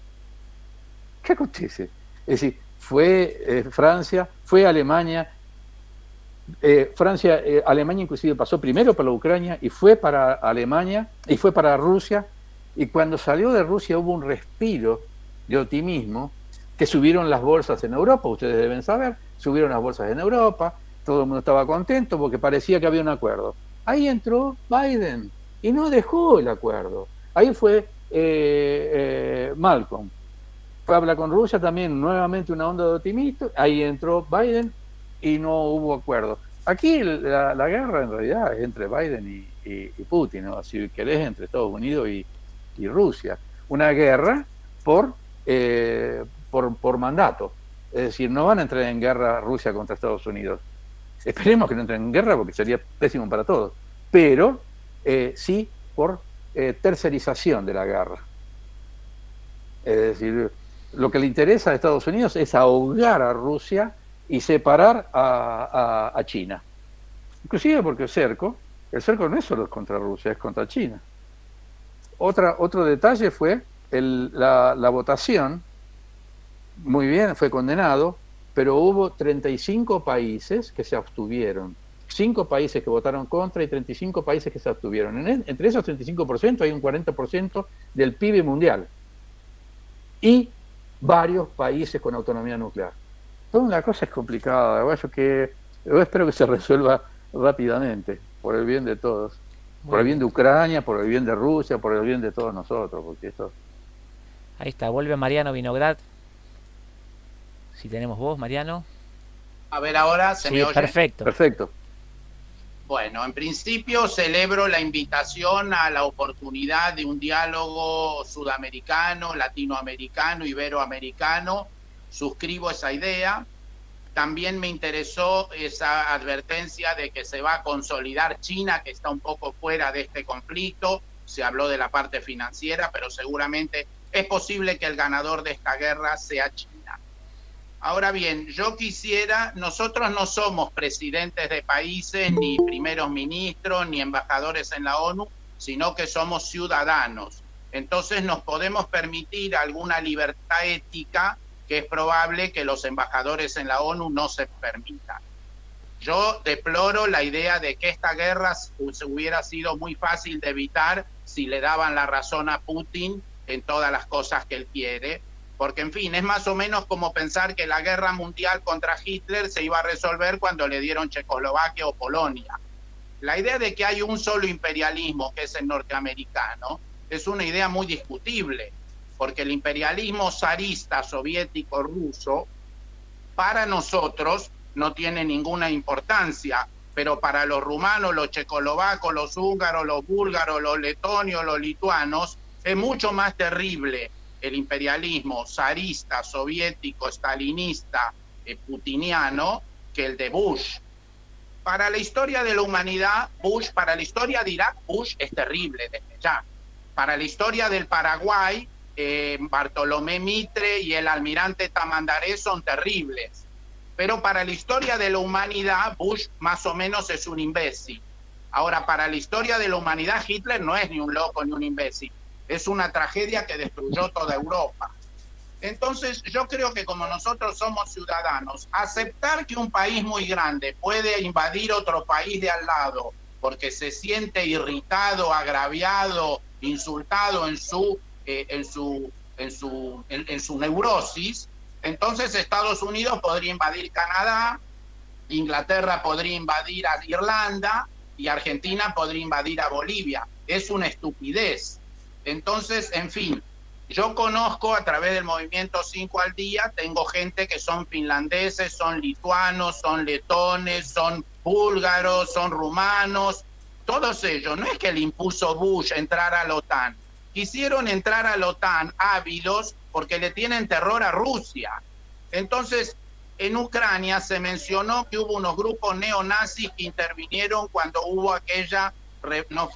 ¿Qué acontece? Es decir, fue Francia, fue Alemania. Alemania inclusive pasó primero para Ucrania y fue para Alemania y fue para Rusia, y cuando salió de Rusia hubo un respiro de optimismo, que subieron las bolsas en Europa, ustedes deben saber, subieron las bolsas en Europa, todo el mundo estaba contento porque parecía que había un acuerdo. Ahí entró Biden y no dejó el acuerdo. Ahí fue Malcolm. Fue a hablar con Rusia también, nuevamente una onda de optimismo. Ahí entró Biden y no hubo acuerdo. Aquí la guerra en realidad es entre Biden y Putin, ¿no? Si querés, entre Estados Unidos y Rusia. Una guerra por mandato. Es decir, no van a entrar en guerra Rusia contra Estados Unidos. Esperemos que no entren en guerra porque sería pésimo para todos. Pero sí por tercerización de la guerra. Es decir, lo que le interesa a Estados Unidos es ahogar a Rusia y separar a China. Inclusive porque el cerco no es solo contra Rusia, es contra China. Otro detalle fue la votación. Muy bien, fue condenado, pero hubo 35 países que se abstuvieron. 5 países que votaron contra y 35 países que se abstuvieron. Entre esos 35% hay un 40% del PIB mundial. Y varios países con autonomía nuclear. Toda la cosa es complicada, yo espero que se resuelva rápidamente, por el bien de todos. Por el bien de Ucrania, por el bien de Rusia, por el bien de todos nosotros, porque esto... Ahí está, vuelve Mariano Vinograd. Si tenemos voz, Mariano. A ver, ahora se me oye. Perfecto. Bueno, en principio celebro la invitación a la oportunidad de un diálogo sudamericano, latinoamericano, iberoamericano. Suscribo esa idea. También me interesó esa advertencia de que se va a consolidar China, que está un poco fuera de este conflicto. Se habló de la parte financiera, pero seguramente es posible que el ganador de esta guerra sea China. Ahora bien, nosotros no somos presidentes de países, ni primeros ministros, ni embajadores en la ONU, sino que somos ciudadanos. Entonces nos podemos permitir alguna libertad ética que es probable que los embajadores en la ONU no se permitan. Yo deploro la idea de que esta guerra hubiera sido muy fácil de evitar si le daban la razón a Putin en todas las cosas que él quiere, porque en fin, es más o menos como pensar que la guerra mundial contra Hitler se iba a resolver cuando le dieron Checoslovaquia o Polonia. La idea de que hay un solo imperialismo, que es el norteamericano, es una idea muy discutible, porque el imperialismo zarista, soviético, ruso, para nosotros no tiene ninguna importancia, pero para los rumanos, los checoslovacos, los húngaros, los búlgaros, los letonios, los lituanos, es mucho más terrible el imperialismo zarista, soviético, stalinista, putiniano, que el de Bush. Para la historia de la humanidad, Bush, para la historia de Irak, Bush es terrible desde ya. Para la historia del Paraguay, Bartolomé Mitre y el almirante Tamandaré son terribles. Pero para la historia de la humanidad, Bush más o menos es un imbécil. Ahora, para la historia de la humanidad, Hitler no es ni un loco ni un imbécil. Es una tragedia que destruyó toda Europa. Entonces, yo creo que como nosotros somos ciudadanos, aceptar que un país muy grande puede invadir otro país de al lado porque se siente irritado, agraviado, insultado en su neurosis, entonces Estados Unidos podría invadir Canadá, Inglaterra podría invadir a Irlanda y Argentina podría invadir a Bolivia. Es una estupidez. Entonces, en fin, yo conozco a través del movimiento 5 al día, tengo gente que son finlandeses, son lituanos, son letones, son búlgaros, son rumanos, todos ellos. No es que le impuso Bush entrar a la OTAN, quisieron entrar a la OTAN ávidos porque le tienen terror a Rusia. Entonces, en Ucrania se mencionó que hubo unos grupos neonazis que intervinieron cuando hubo aquella, no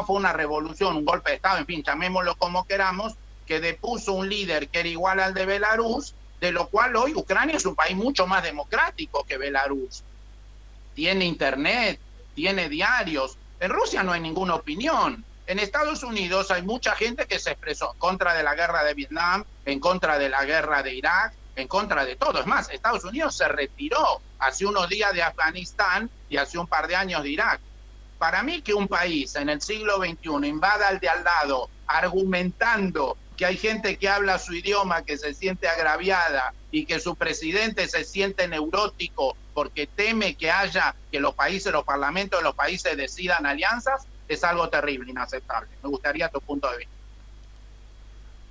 fue una revolución, un golpe de Estado, en fin, llamémoslo como queramos, que depuso un líder que era igual al de Belarus, de lo cual hoy Ucrania es un país mucho más democrático que Belarus. Tiene internet, tiene diarios. En Rusia no hay ninguna opinión. En Estados Unidos hay mucha gente que se expresó en contra de la guerra de Vietnam, en contra de la guerra de Irak, en contra de todo. Es más, Estados Unidos se retiró hace unos días de Afganistán y hace un par de años de Irak. Para mí que un país en el siglo XXI invada al de al lado argumentando que hay gente que habla su idioma, que se siente agraviada y que su presidente se siente neurótico porque teme que los parlamentos de los países decidan alianzas, es algo terrible, inaceptable. Me gustaría tu punto de vista.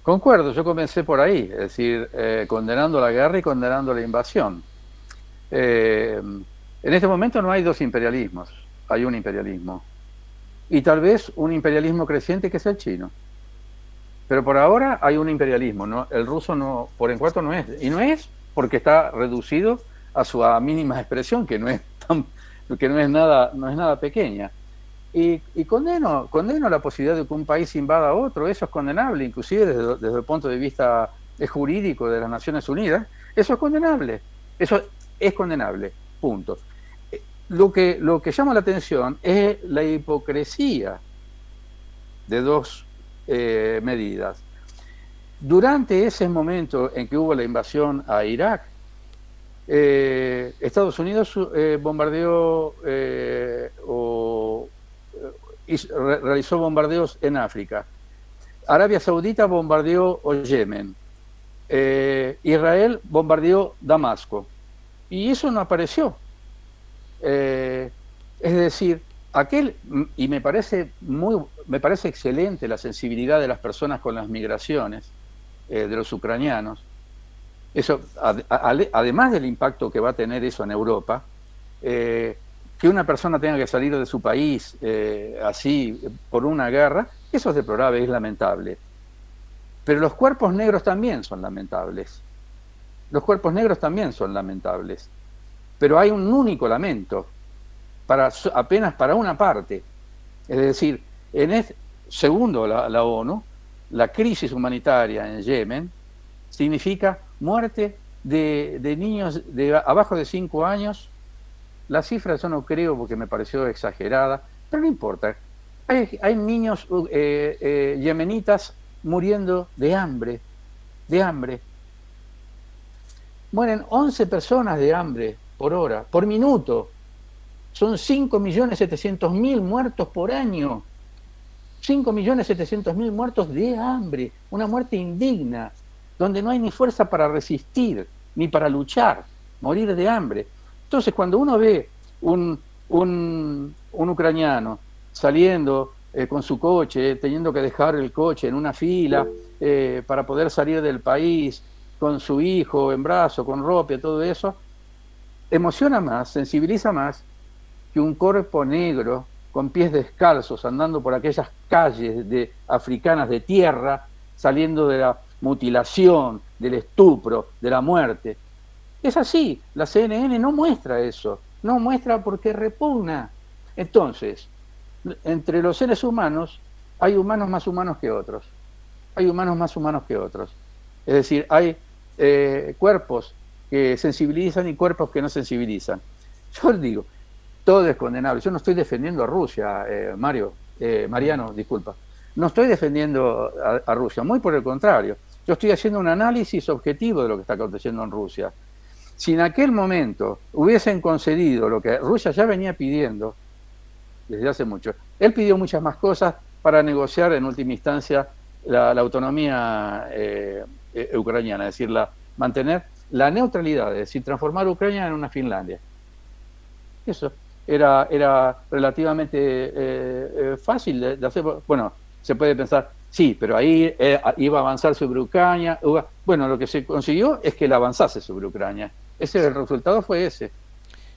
Concuerdo, yo comencé por ahí, es decir, condenando la guerra y condenando la invasión. En este momento no hay dos imperialismos, hay un imperialismo. Y tal vez un imperialismo creciente que es el chino. Pero por ahora hay un imperialismo, ¿no? El ruso no, por en cuanto no es. Y no es porque está reducido a su mínima expresión, que no es nada pequeña. Y condeno la posibilidad de que un país invada a otro. Eso es condenable, inclusive desde el punto de vista jurídico de las Naciones Unidas. Eso es condenable. Eso es condenable, punto. Lo que llama la atención es la hipocresía de dos medidas. Durante ese momento en que hubo la invasión a Irak, Estados Unidos bombardeó realizó bombardeos en África. Arabia Saudita bombardeó Yemen. Israel bombardeó Damasco. Y eso no apareció. Es decir, y me parece excelente la sensibilidad de las personas con las migraciones, de los ucranianos. Eso, además del impacto que va a tener eso en Europa, que una persona tenga que salir de su país así por una guerra, eso es deplorable, es lamentable. Pero los cuerpos negros también son lamentables. Los cuerpos negros también son lamentables. Pero hay un único lamento, apenas para una parte. Es decir, segundo la ONU, la crisis humanitaria en Yemen significa muerte de niños de abajo de 5 años. La cifra yo no creo porque me pareció exagerada, pero no importa. Hay niños yemenitas muriendo de hambre. Mueren 11 personas de hambre por hora, por minuto. Son 5.700.000 muertos por año. 5.700.000 muertos de hambre, una muerte indigna, donde no hay ni fuerza para resistir, ni para luchar, morir de hambre. Entonces, cuando uno ve un ucraniano saliendo con su coche, teniendo que dejar el coche en una fila para poder salir del país, con su hijo en brazo, con ropa y todo eso, emociona más, sensibiliza más que un cuerpo negro con pies descalzos andando por aquellas calles africanas de tierra, saliendo de la mutilación, del estupro, de la muerte. Es así, la CNN no muestra eso, no muestra porque repugna. Entonces, entre los seres humanos hay humanos más humanos que otros, hay humanos más humanos que otros. Es decir, hay cuerpos que sensibilizan y cuerpos que no sensibilizan. Yo digo, todo es condenable. Yo no estoy defendiendo a Rusia, Mariano, disculpa. No estoy defendiendo a Rusia, muy por el contrario. Yo estoy haciendo un análisis objetivo de lo que está aconteciendo en Rusia. Si en aquel momento hubiesen concedido lo que Rusia ya venía pidiendo desde hace mucho, él pidió muchas más cosas para negociar en última instancia la autonomía ucraniana, es decir, mantener la neutralidad, es decir, transformar Ucrania en una Finlandia. Eso era relativamente fácil de hacer. Bueno, se puede pensar, sí, pero ahí iba a avanzar sobre Ucrania. Bueno, lo que se consiguió es que él avanzase sobre Ucrania. El resultado fue ese.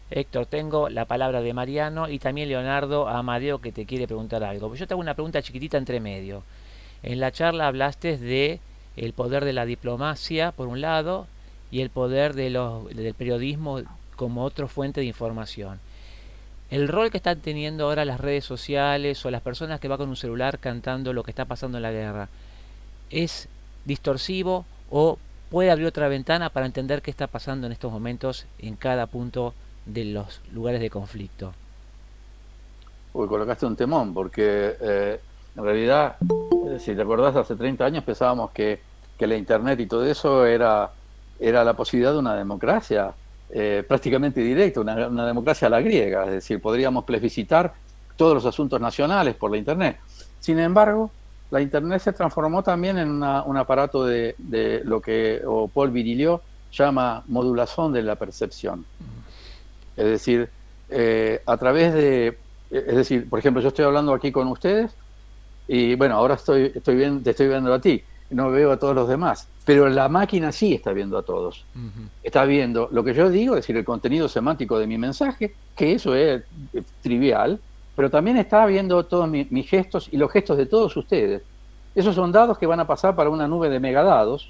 Héctor, tengo la palabra de Mariano y también Leonardo Amadeo que te quiere preguntar algo. Yo te hago una pregunta chiquitita entre medio. En la charla hablaste de el poder de la diplomacia, por un lado, y el poder del periodismo como otra fuente de información. El rol que están teniendo ahora las redes sociales o las personas que van con un celular cantando lo que está pasando en la guerra, ¿es distorsivo o puede abrir otra ventana para entender qué está pasando en estos momentos en cada punto de los lugares de conflicto? Uy, colocaste un temón, porque en realidad, si te acordás, hace 30 años pensábamos que la internet y todo eso era la posibilidad de una democracia prácticamente directa, una democracia a la griega, es decir, podríamos plebiscitar todos los asuntos nacionales por la internet. Sin embargo, la internet se transformó también en un aparato de lo que Paul Virilio llama modulación de la percepción. Es decir, a través es decir, por ejemplo, yo estoy hablando aquí con ustedes y bueno, ahora te estoy viendo a ti, no veo a todos los demás, pero la máquina sí está viendo a todos. Está viendo lo que yo digo, es decir, el contenido semántico de mi mensaje, que eso es trivial, pero también está viendo todos mis gestos y los gestos de todos ustedes. Esos son dados que van a pasar para una nube de megadados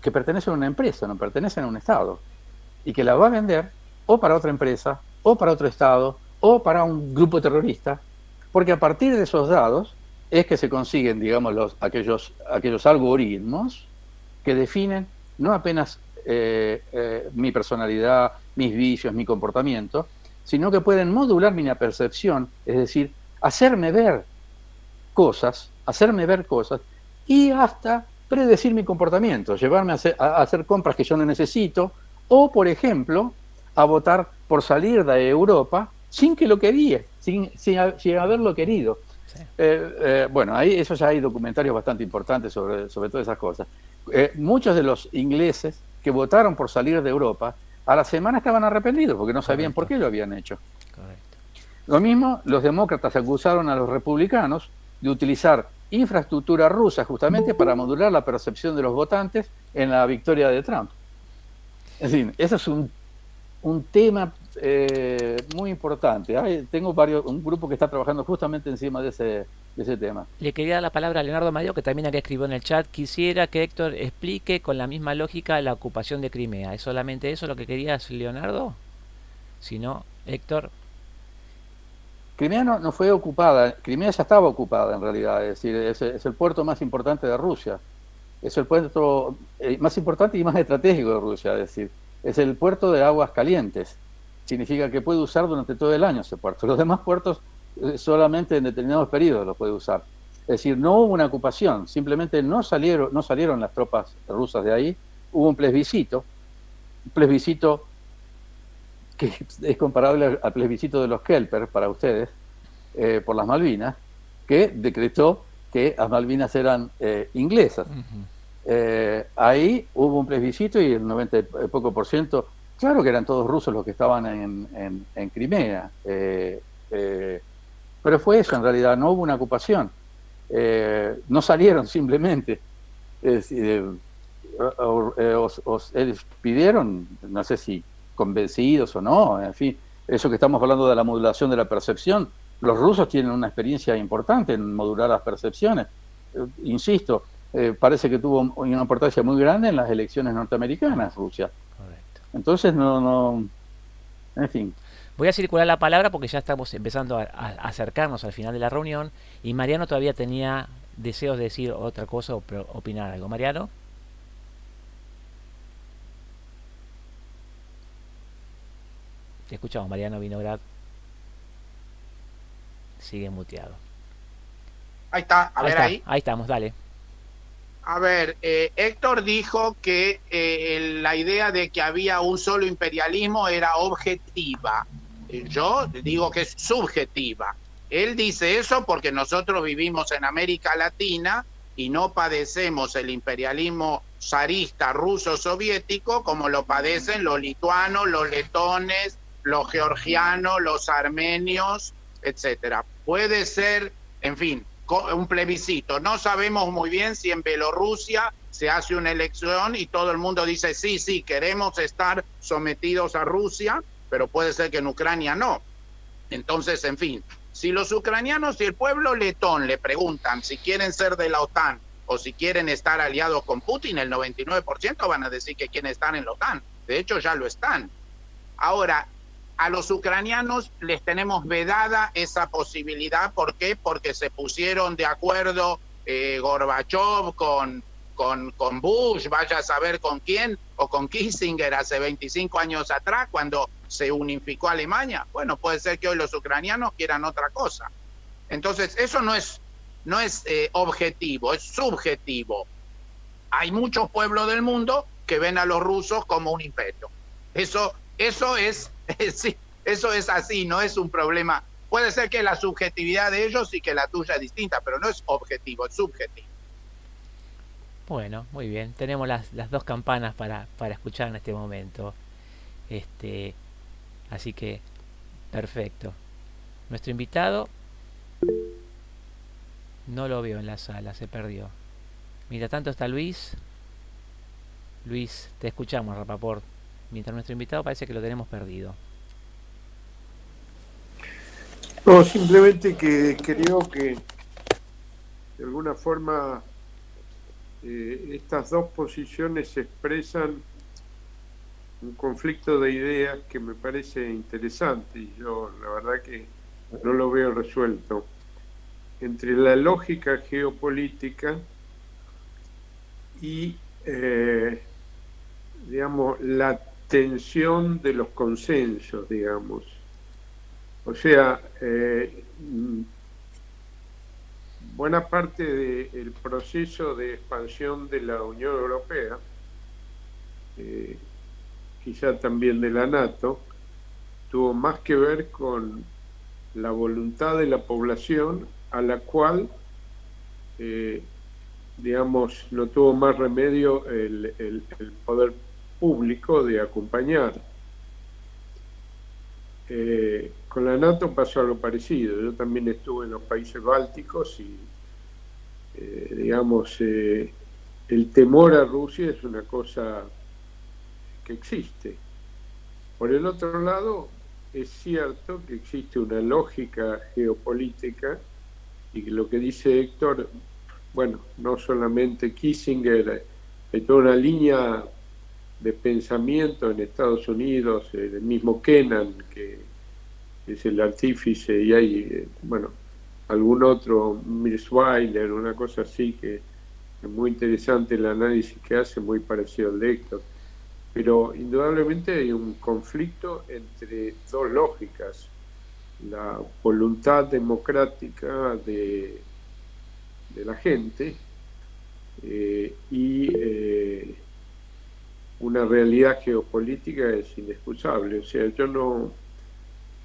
que pertenecen a una empresa, no pertenecen a un Estado, y que la va a vender o para otra empresa, o para otro Estado, o para un grupo terrorista, porque a partir de esos dados es que se consiguen, digamos, aquellos algoritmos que definen no apenas mi personalidad, mis vicios, mi comportamiento, sino que pueden modular mi percepción, es decir, hacerme ver cosas y hasta predecir mi comportamiento, llevarme a hacer compras que yo no necesito, o, por ejemplo, a votar por salir de Europa sin que lo quería, sin haberlo querido. Sí. Bueno, eso ya hay documentarios bastante importantes sobre todas esas cosas. Muchos de los ingleses que votaron por salir de Europa, a la semana estaban arrepentidos porque no sabían por qué lo habían hecho. Correcto. Lo mismo, los demócratas acusaron a los republicanos de utilizar infraestructura rusa justamente para modular la percepción de los votantes en la victoria de Trump. En fin, ese es un tema muy importante. Tengo un grupo que está trabajando justamente encima de ese tema. Le quería dar la palabra a Leonardo Amadeo, que también había escrito en el chat. Quisiera que Héctor explique con la misma lógica la ocupación de Crimea. ¿Es solamente eso lo que querías, Leonardo? Si no, Héctor. Crimea no fue ocupada, Crimea ya estaba ocupada en realidad, es decir, es el puerto más importante de Rusia, es el puerto más importante y más estratégico de Rusia, es decir, es el puerto de aguas calientes, significa que puede usar durante todo el año ese puerto, los demás puertos solamente en determinados periodos los puede usar, es decir, no hubo una ocupación, simplemente no salieron las tropas rusas de ahí, hubo un plebiscito que es comparable al plebiscito de los Kelper para ustedes, por las Malvinas, que decretó que las Malvinas eran inglesas. Ahí hubo un plebiscito y el 90 y poco por ciento, claro que eran todos rusos los que estaban en Crimea, pero fue eso en realidad, no hubo una ocupación, no salieron simplemente. Es decir, ellos pidieron, no sé si convencidos o no, en fin, eso que estamos hablando de la modulación de la percepción, los rusos tienen una experiencia importante en modular las percepciones. Insisto, parece que tuvo una importancia muy grande en las elecciones norteamericanas, Rusia. Correcto. Entonces, en fin. Voy a circular la palabra porque ya estamos empezando a acercarnos al final de la reunión y Mariano todavía tenía deseos de decir otra cosa o opinar algo. Mariano. Te escuchamos, Mariano Vinograd. Sigue muteado. Ahí está, a ver ahí. Ahí estamos, dale. A ver, Héctor dijo que la idea de que había un solo imperialismo era objetiva. Yo digo que es subjetiva. Él dice eso porque nosotros vivimos en América Latina y no padecemos el imperialismo zarista ruso-soviético como lo padecen los lituanos, los letones, los georgianos, los armenios, etcétera. Puede ser, en fin, un plebiscito. No sabemos muy bien si en Bielorrusia se hace una elección y todo el mundo dice sí, queremos estar sometidos a Rusia, pero puede ser que en Ucrania no. Entonces, en fin, si los ucranianos y el pueblo letón le preguntan si quieren ser de la OTAN o si quieren estar aliados con Putin, el 99% van a decir que quieren estar en la OTAN. De hecho, ya lo están. Ahora, a los ucranianos les tenemos vedada esa posibilidad. ¿Por qué? Porque se pusieron de acuerdo Gorbachev con Bush, vaya a saber con quién, o con Kissinger hace 25 años atrás, cuando se unificó Alemania. Bueno, puede ser que hoy los ucranianos quieran otra cosa. Entonces, eso no es objetivo, es subjetivo. Hay muchos pueblos del mundo que ven a los rusos como un imperio. Eso es sí, eso es así, no es un problema. Puede ser que la subjetividad de ellos y que la tuya es distinta, pero no es objetivo, es subjetivo. Bueno, muy bien. Tenemos las dos campanas para escuchar en este momento. Así que, perfecto. Nuestro invitado no lo veo en la sala, se perdió. Mientras tanto está Luis. Luis, te escuchamos, Rapaport. Mientras nuestro invitado parece que lo tenemos perdido. No, simplemente que creo que de alguna forma estas dos posiciones expresan un conflicto de ideas que me parece interesante y yo la verdad que no lo veo resuelto entre la lógica geopolítica y digamos la tensión de los consensos, digamos. O sea, buena parte del proceso de expansión de la Unión Europea, quizá también de la NATO, tuvo más que ver con la voluntad de la población a la cual, digamos, no tuvo más remedio el poder público de acompañar. Con la NATO pasó algo parecido. Yo también estuve en los países bálticos y, digamos, el temor a Rusia es una cosa que existe. Por el otro lado, es cierto que existe una lógica geopolítica y que lo que dice Héctor, bueno, no solamente Kissinger, hay toda una línea de pensamiento en Estados Unidos, el mismo Kennan, que es el artífice, y hay, bueno, algún otro, Mirsweiler, una cosa así, que es muy interesante el análisis que hace, muy parecido al de Héctor. Pero indudablemente hay un conflicto entre dos lógicas, la voluntad democrática de la gente y una realidad geopolítica es inexcusable. O sea, yo no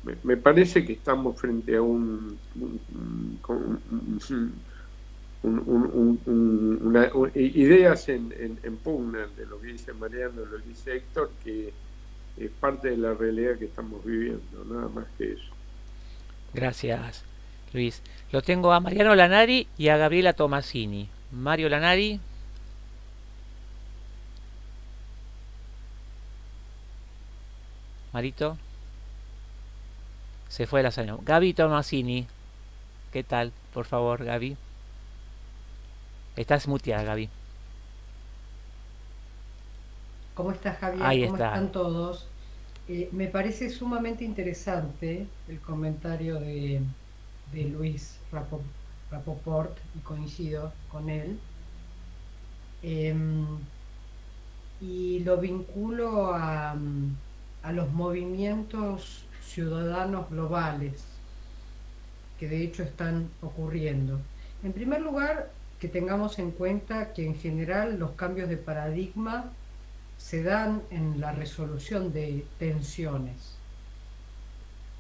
Me parece que estamos frente a ideas en pugna de lo que dice Mariano, lo que dice Héctor, que es parte de la realidad que estamos viviendo, nada más que eso. Gracias, Luis. Lo tengo a Mariano Lanari y a Gabriela Tomasini. Mario Lanari. Marito. Se fue la sala. Gaby Tomasini. ¿Qué tal? Por favor, Gaby. Estás muteada, Gaby. ¿Cómo estás, Javier? Ahí ¿Cómo está. están todos? Me parece sumamente interesante el comentario de Luis Rapoport, y coincido con él. Y lo vinculo a los movimientos ciudadanos globales que de hecho están ocurriendo. En primer lugar, que tengamos en cuenta que en general los cambios de paradigma se dan en la resolución de tensiones.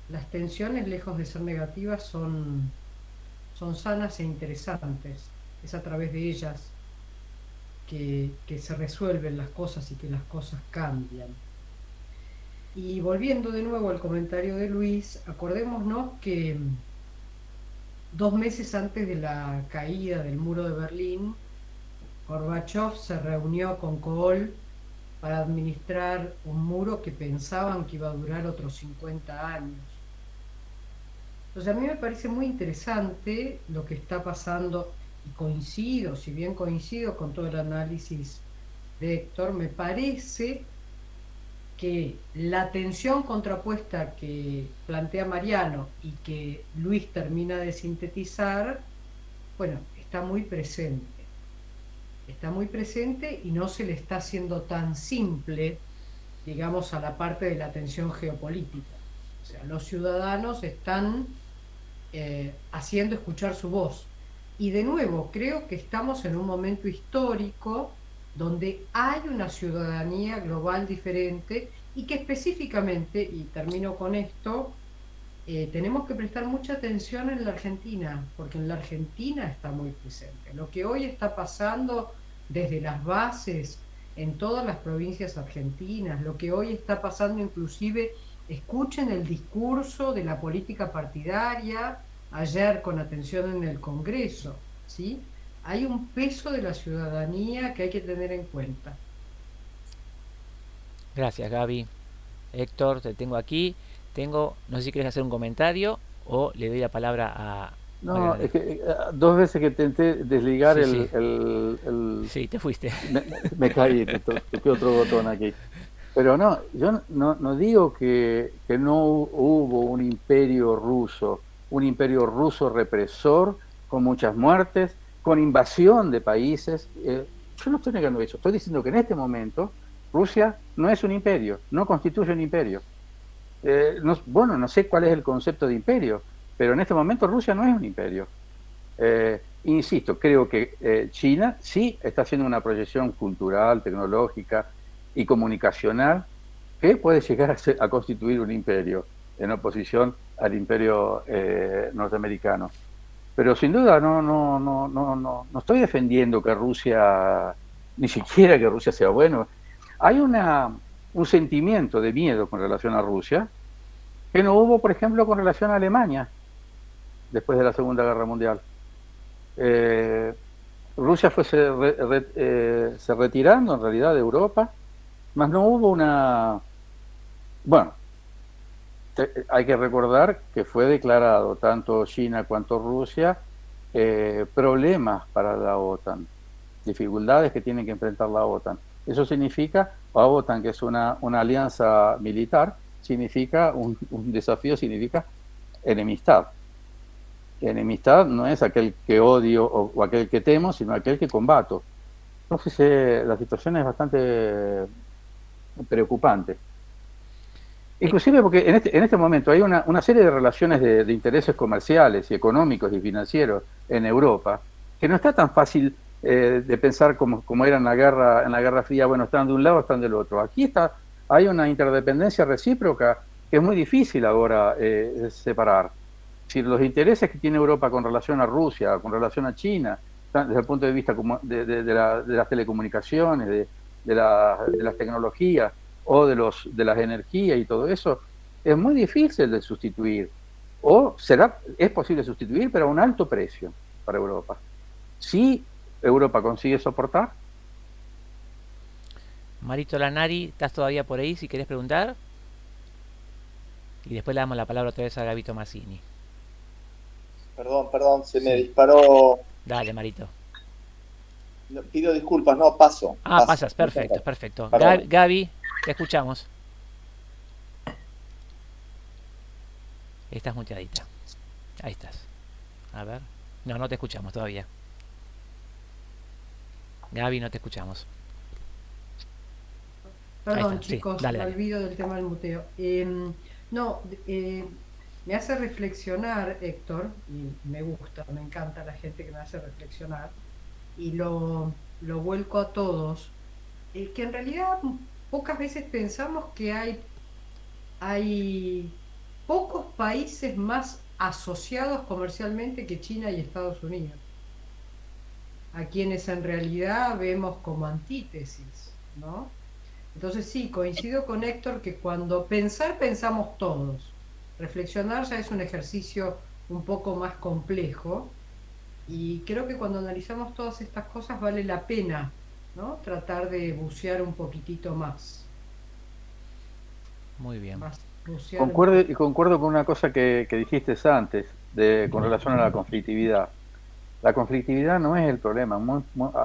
Las tensiones, lejos de ser negativas, son sanas e interesantes. Es a través de ellas que se resuelven las cosas y que las cosas cambian. Y volviendo de nuevo al comentario de Luis, acordémonos que 2 meses antes de la caída del muro de Berlín, Gorbachev se reunió con Kohl para administrar un muro que pensaban que iba a durar otros 50 años. Entonces a mí me parece muy interesante lo que está pasando, y coincido, si bien coincido con todo el análisis de Héctor, me parece que la tensión contrapuesta que plantea Mariano y que Luis termina de sintetizar, bueno, está muy presente. Está muy presente y no se le está haciendo tan simple, digamos, a la parte de la tensión geopolítica. O sea, los ciudadanos están haciendo escuchar su voz. Y de nuevo, creo que estamos en un momento histórico donde hay una ciudadanía global diferente y que específicamente, y termino con esto, tenemos que prestar mucha atención en la Argentina, porque en la Argentina está muy presente. Lo que hoy está pasando desde las bases en todas las provincias argentinas, lo que hoy está pasando inclusive, escuchen el discurso de la política partidaria ayer con atención en el Congreso, ¿sí? Hay un peso de la ciudadanía que hay que tener en cuenta. Gracias, Gaby. Héctor, te tengo aquí. No sé si quieres hacer un comentario o le doy la palabra a... No, es que 2 veces que intenté desligar Sí. el... Sí, te fuiste. Me caí, toqué otro botón aquí. Pero no, yo no digo que no hubo un imperio ruso represor, con muchas muertes, con invasión de países. Yo no estoy negando eso, estoy diciendo que en este momento Rusia no es un imperio, no constituye un imperio. No sé cuál es el concepto de imperio, pero en este momento Rusia no es un imperio. Insisto, creo que China sí está haciendo una proyección cultural, tecnológica y comunicacional que puede llegar a constituir un imperio en oposición al imperio norteamericano. Pero sin duda no estoy defendiendo que Rusia, ni siquiera que Rusia sea bueno. Hay un sentimiento de miedo con relación a Rusia que no hubo, por ejemplo, con relación a Alemania después de la Segunda Guerra Mundial. Rusia se retirando en realidad de Europa, mas no hubo una... Bueno, hay que recordar que fue declarado tanto China cuanto Rusia problemas para la OTAN, dificultades que tiene que enfrentar la OTAN. Eso significa, la OTAN, que es una alianza militar, significa un desafío, significa enemistad. Enemistad no es aquel que odio o aquel que temo, sino aquel que combato. Entonces la situación es bastante preocupante. Inclusive porque en este momento hay una serie de relaciones de intereses comerciales y económicos y financieros en Europa que no está tan fácil de pensar como era en la Guerra Fría, bueno, están de un lado, están del otro. Aquí hay una interdependencia recíproca que es muy difícil ahora separar. Si los intereses que tiene Europa con relación a Rusia, con relación a China, desde el punto de vista de las telecomunicaciones, de las tecnologías o de las energías y todo eso, es muy difícil de sustituir. O es posible sustituir, pero a un alto precio para Europa. Si Europa consigue soportar. Marito Lanari, ¿estás todavía por ahí si querés preguntar? Y después le damos la palabra otra vez a Gabito Mazzini. Perdón, se me disparó. Dale, Marito. Pido disculpas, no, paso. Pasas, perfecto. Perdón. Gaby, te escuchamos. Estás muteadita. Ahí estás. A ver. No te escuchamos todavía. Gaby, no te escuchamos. Perdón, sí, chicos, dale. me olvido del tema del muteo. Me hace reflexionar, Héctor, y me gusta, me encanta la gente que me hace reflexionar, y lo vuelco a todos, que en realidad pocas veces pensamos que hay pocos países más asociados comercialmente que China y Estados Unidos, a quienes en realidad vemos como antítesis, ¿no? Entonces sí, coincido con Héctor que cuando pensamos todos. Reflexionar ya es un ejercicio un poco más complejo y creo que cuando analizamos todas estas cosas vale la pena, ¿no? Tratar de bucear un poquitito más. Muy bien. Concuerdo con una cosa que dijiste antes con relación a la conflictividad. La conflictividad no es el problema,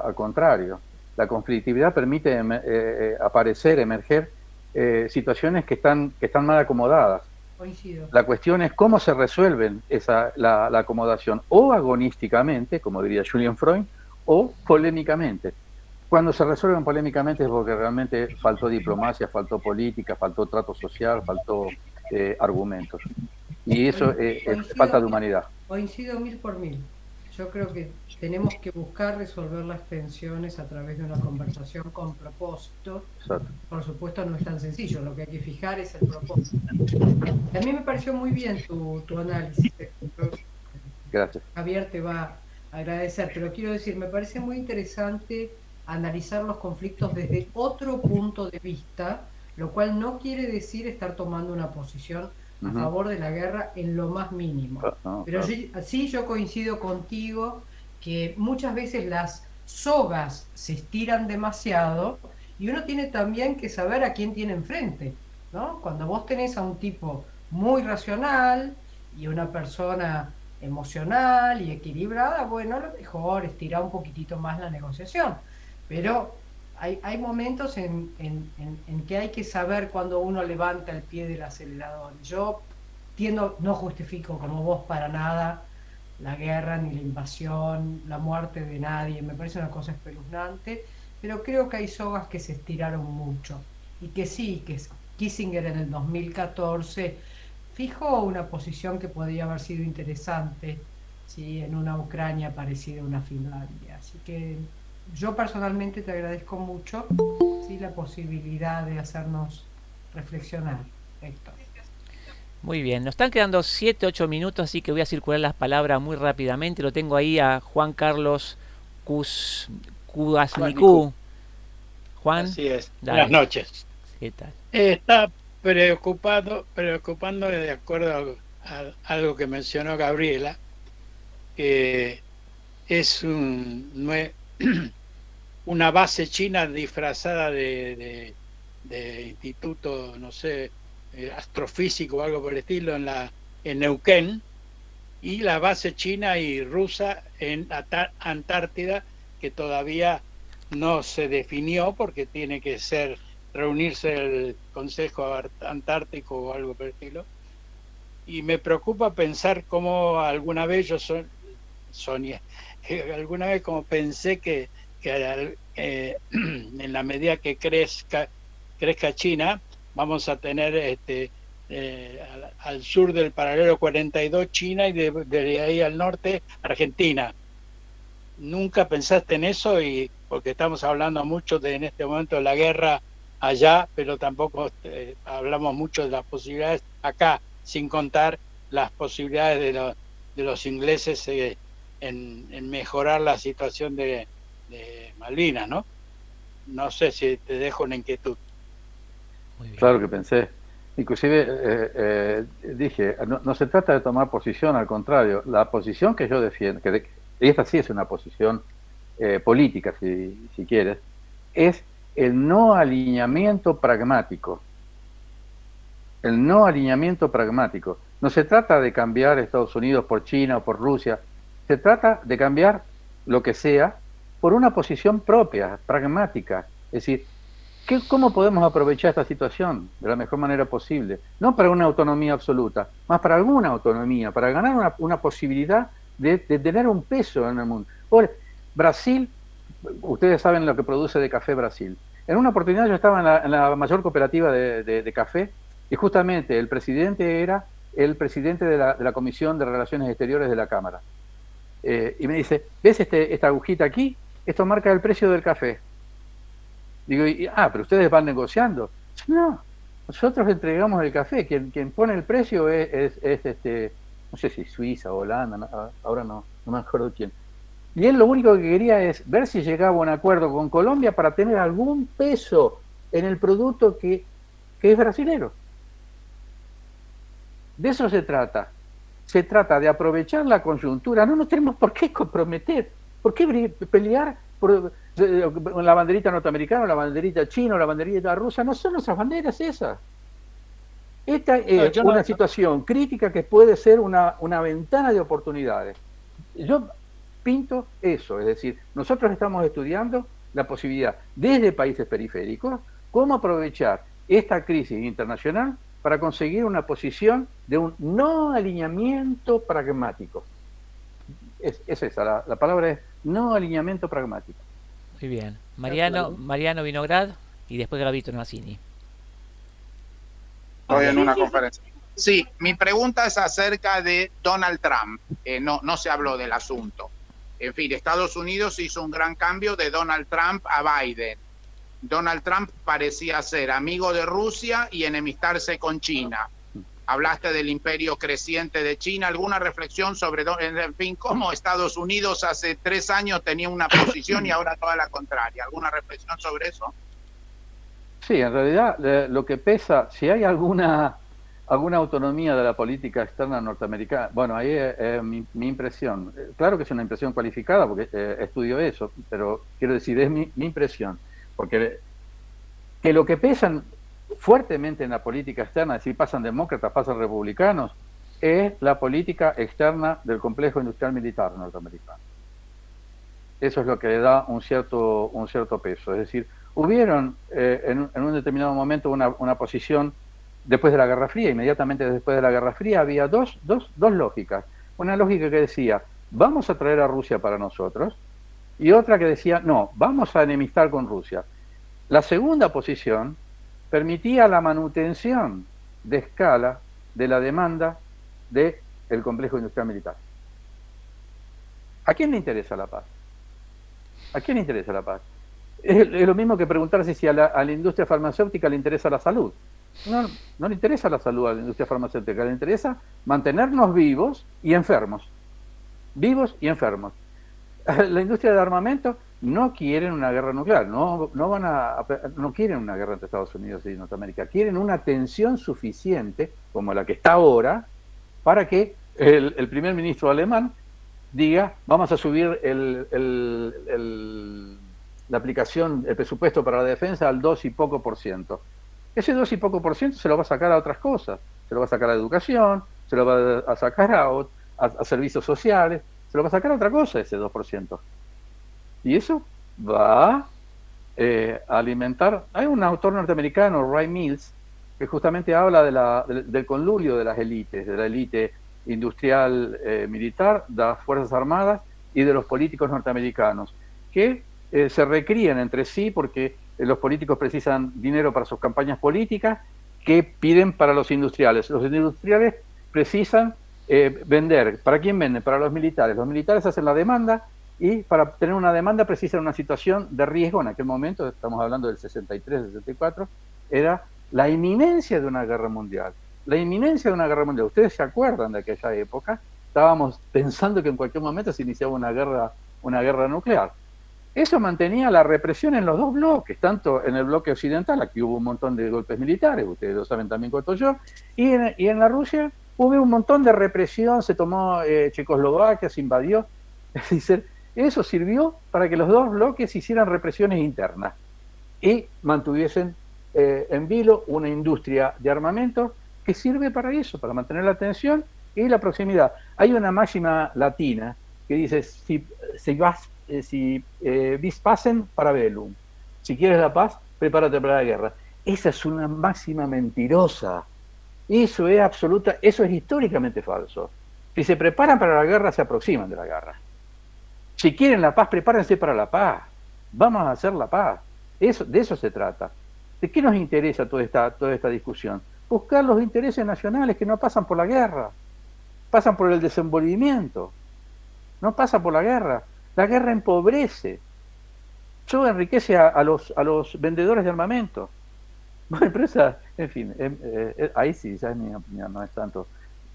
al contrario. La conflictividad permite emerger situaciones que están mal acomodadas. Coincido. La cuestión es cómo se resuelven la acomodación, o agonísticamente, como diría Julian Freud, o polémicamente. Cuando se resuelven polémicamente es porque realmente faltó diplomacia, faltó política, faltó trato social, faltó argumentos. Y eso es falta de humanidad. Coincido 1000%. Yo creo que tenemos que buscar resolver las tensiones a través de una conversación con propósito. Exacto. Por supuesto no es tan sencillo, lo que hay que fijar es el propósito. A mí me pareció muy bien tu análisis. Gracias. Javier te va a agradecer, pero quiero decir, me parece muy interesante analizar los conflictos desde otro punto de vista, lo cual no quiere decir estar tomando una posición a favor de la guerra en lo más mínimo. Pero sí yo coincido contigo que muchas veces las sogas se estiran demasiado y uno tiene también que saber a quién tiene enfrente, ¿no? Cuando vos tenés a un tipo muy racional y una persona emocional y equilibrada, bueno, a lo mejor estirar un poquitito más la negociación, pero hay momentos en que hay que saber cuando uno levanta el pie del acelerador. Yo no justifico como vos para nada la guerra, ni la invasión, la muerte de nadie, me parece una cosa espeluznante, pero creo que hay sogas que se estiraron mucho, y que sí, que Kissinger en el 2014 fijó una posición que podría haber sido interesante, ¿sí? En una Ucrania parecida a una Finlandia, así que yo personalmente te agradezco mucho, ¿sí? La posibilidad de hacernos reflexionar, Héctor. Muy bien, nos están quedando 7-8 minutos, así que voy a circular las palabras muy rápidamente. Lo tengo ahí a Juan Carlos Kudasniku. Juan. Así es. Dale. Buenas noches. ¿Qué tal? Está preocupando de acuerdo a algo que mencionó Gabriela, que es una base china disfrazada de instituto, no sé, astrofísico o algo por el estilo en Neuquén, y la base china y rusa en Antártida, que todavía no se definió porque tiene que reunirse el Consejo Antártico o algo por el estilo. Y me preocupa pensar cómo alguna vez alguna vez como pensé que en la medida que crezca China, vamos a tener al sur del paralelo 42 China y de ahí al norte Argentina. ¿Nunca pensaste en eso? Y porque estamos hablando mucho en este momento de la guerra allá, pero tampoco hablamos mucho de las posibilidades acá, sin contar las posibilidades de los ingleses en mejorar la situación de Malvinas, ¿no? No sé si te dejo una inquietud. Muy bien. Claro que pensé. Inclusive dije, no se trata de tomar posición, al contrario, la posición que yo defiendo, y esta sí es una posición política, si quieres, es el no alineamiento pragmático. El no alineamiento pragmático. No se trata de cambiar Estados Unidos por China o por Rusia, se trata de cambiar lo que sea por una posición propia, pragmática. Es decir, ¿cómo podemos aprovechar esta situación de la mejor manera posible? No para una autonomía absoluta, más para alguna autonomía, para ganar una posibilidad de tener un peso en el mundo. Brasil, ustedes saben lo que produce de café Brasil. En una oportunidad yo estaba en la mayor cooperativa de café y justamente el presidente era el presidente de la Comisión de Relaciones Exteriores de la Cámara. Y me dice, ¿ves esta agujita aquí? Esto marca el precio del café. Digo, pero ustedes van negociando. No, nosotros entregamos el café. Quien pone el precio es no sé si Suiza o Holanda, ahora no me acuerdo quién. Y él lo único que quería es ver si llegaba a un acuerdo con Colombia para tener algún peso en el producto que es brasilero. De eso se trata. Se trata de aprovechar la coyuntura. No nos tenemos por qué comprometer. ¿Por qué pelear por la banderita norteamericana, la banderita china, la banderita rusa? No son nuestras banderas esas. Esta es una situación crítica que puede ser una ventana de oportunidades. Yo pinto eso, es decir, nosotros estamos estudiando la posibilidad desde países periféricos cómo aprovechar esta crisis internacional para conseguir una posición de un no alineamiento pragmático. Es esa, la palabra es no alineamiento pragmático. Muy bien. Mariano Vinograd y después Gabito Nassini. Estoy en una conferencia. Sí, mi pregunta es acerca de Donald Trump. No se habló del asunto. En fin, Estados Unidos hizo un gran cambio de Donald Trump a Biden. Donald Trump parecía ser amigo de Rusia y enemistarse con China. Hablaste del imperio creciente de China. ¿Alguna reflexión sobre, en fin, cómo Estados Unidos hace 3 años tenía una posición y ahora toda la contraria? ¿Alguna reflexión sobre eso? Sí, en realidad lo que pesa, si hay alguna autonomía de la política externa norteamericana, bueno, ahí es mi impresión. Claro que es una impresión cualificada porque estudio eso, pero quiero decir, es mi impresión. Porque que lo que pesan fuertemente en la política externa, si pasan demócratas, pasan republicanos, es la política externa del complejo industrial militar norteamericano. Eso es lo que le da un cierto peso. Es decir, hubieron en un determinado momento una posición después de la Guerra Fría, inmediatamente después de la Guerra Fría, había dos lógicas. Una lógica que decía, vamos a traer a Rusia para nosotros, y otra que decía, no, vamos a enemistar con Rusia. La segunda posición permitía la manutención de escala de la demanda del complejo industrial militar. ¿A quién le interesa la paz? ¿A quién le interesa la paz? Es lo mismo que preguntarse si a la industria farmacéutica le interesa la salud. No le interesa la salud a la industria farmacéutica, le interesa mantenernos vivos y enfermos. Vivos y enfermos. La industria de armamento no quieren una guerra nuclear, no quieren una guerra entre Estados Unidos y Norteamérica, quieren una tensión suficiente, como la que está ahora, para que el primer ministro alemán diga, vamos a subir la aplicación, el presupuesto para la defensa al 2 y poco %. Ese 2 y poco % se lo va a sacar a otras cosas, se lo va a sacar a educación, se lo va a sacar a servicios sociales, se lo va a sacar a otra cosa ese 2%. Y eso va a alimentar. Hay un autor norteamericano, Ray Mills, que justamente habla del conlurio de las élites, de la élite industrial militar, de las Fuerzas Armadas y de los políticos norteamericanos, que se recrían entre sí porque los políticos precisan dinero para sus campañas políticas, que piden para los industriales. Los industriales precisan vender. ¿Para quién venden? Para los militares. Los militares hacen la demanda y para tener una demanda precisa en una situación de riesgo en aquel momento, estamos hablando del 63, 64, era la inminencia de una guerra mundial. La inminencia de una guerra mundial. Ustedes se acuerdan de aquella época, estábamos pensando que en cualquier momento se iniciaba una guerra nuclear. Eso mantenía la represión en los dos bloques, tanto en el bloque occidental, aquí hubo un montón de golpes militares, ustedes lo saben también cuanto yo, y en la Rusia hubo un montón de represión, se tomó Checoslovaquia, se invadió. Es decir, eso sirvió para que los dos bloques hicieran represiones internas y mantuviesen en vilo una industria de armamento que sirve para eso, para mantener la tensión y la proximidad. Hay una máxima latina que dice, si vis pacem para bellum, si quieres la paz, prepárate para la guerra. Esa es una máxima mentirosa. Eso es históricamente falso. Si se preparan para la guerra, se aproximan de la guerra. Si quieren la paz, prepárense para la paz. Vamos a hacer la paz. De eso se trata. ¿De qué nos interesa toda esta discusión? Buscar los intereses nacionales que no pasan por la guerra, pasan por el desenvolvimiento, no pasa por la guerra. La guerra empobrece, eso enriquece a los vendedores de armamento. Bueno, pero esa, en fin, ahí sí, ya es mi opinión, no es tanto.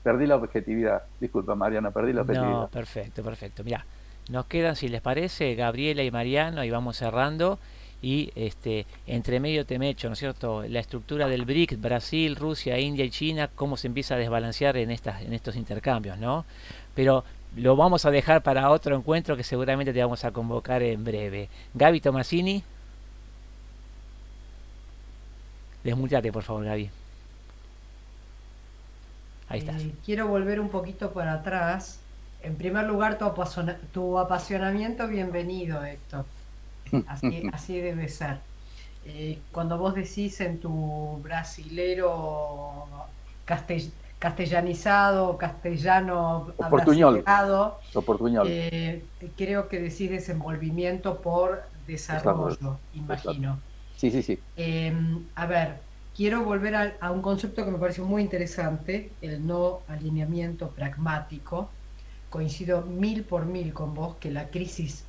Perdí la objetividad. Disculpa, Mariana, perdí la objetividad. No, perfecto, perfecto. Mirá, nos quedan, si les parece, Gabriela y Mariano, y vamos cerrando. Y entre medio te me echo, ¿no es cierto? La estructura del BRIC, Brasil, Rusia, India y China, cómo se empieza a desbalancear en estos intercambios, ¿no? Pero lo vamos a dejar para otro encuentro que seguramente te vamos a convocar en breve. Gaby Tomasini. Desmuteate, por favor, Gaby. Ahí estás. Quiero volver un poquito para atrás. En primer lugar, tu apasionamiento, bienvenido, Héctor. Así debe ser. Cuando vos decís en tu brasilero castellanizado, castellano abrasilado, creo que decís desenvolvimiento por desarrollo, imagino. Sí. A ver, quiero volver a un concepto que me pareció muy interesante, el no alineamiento pragmático. Coincido 1000 por 1000 con vos que la crisis,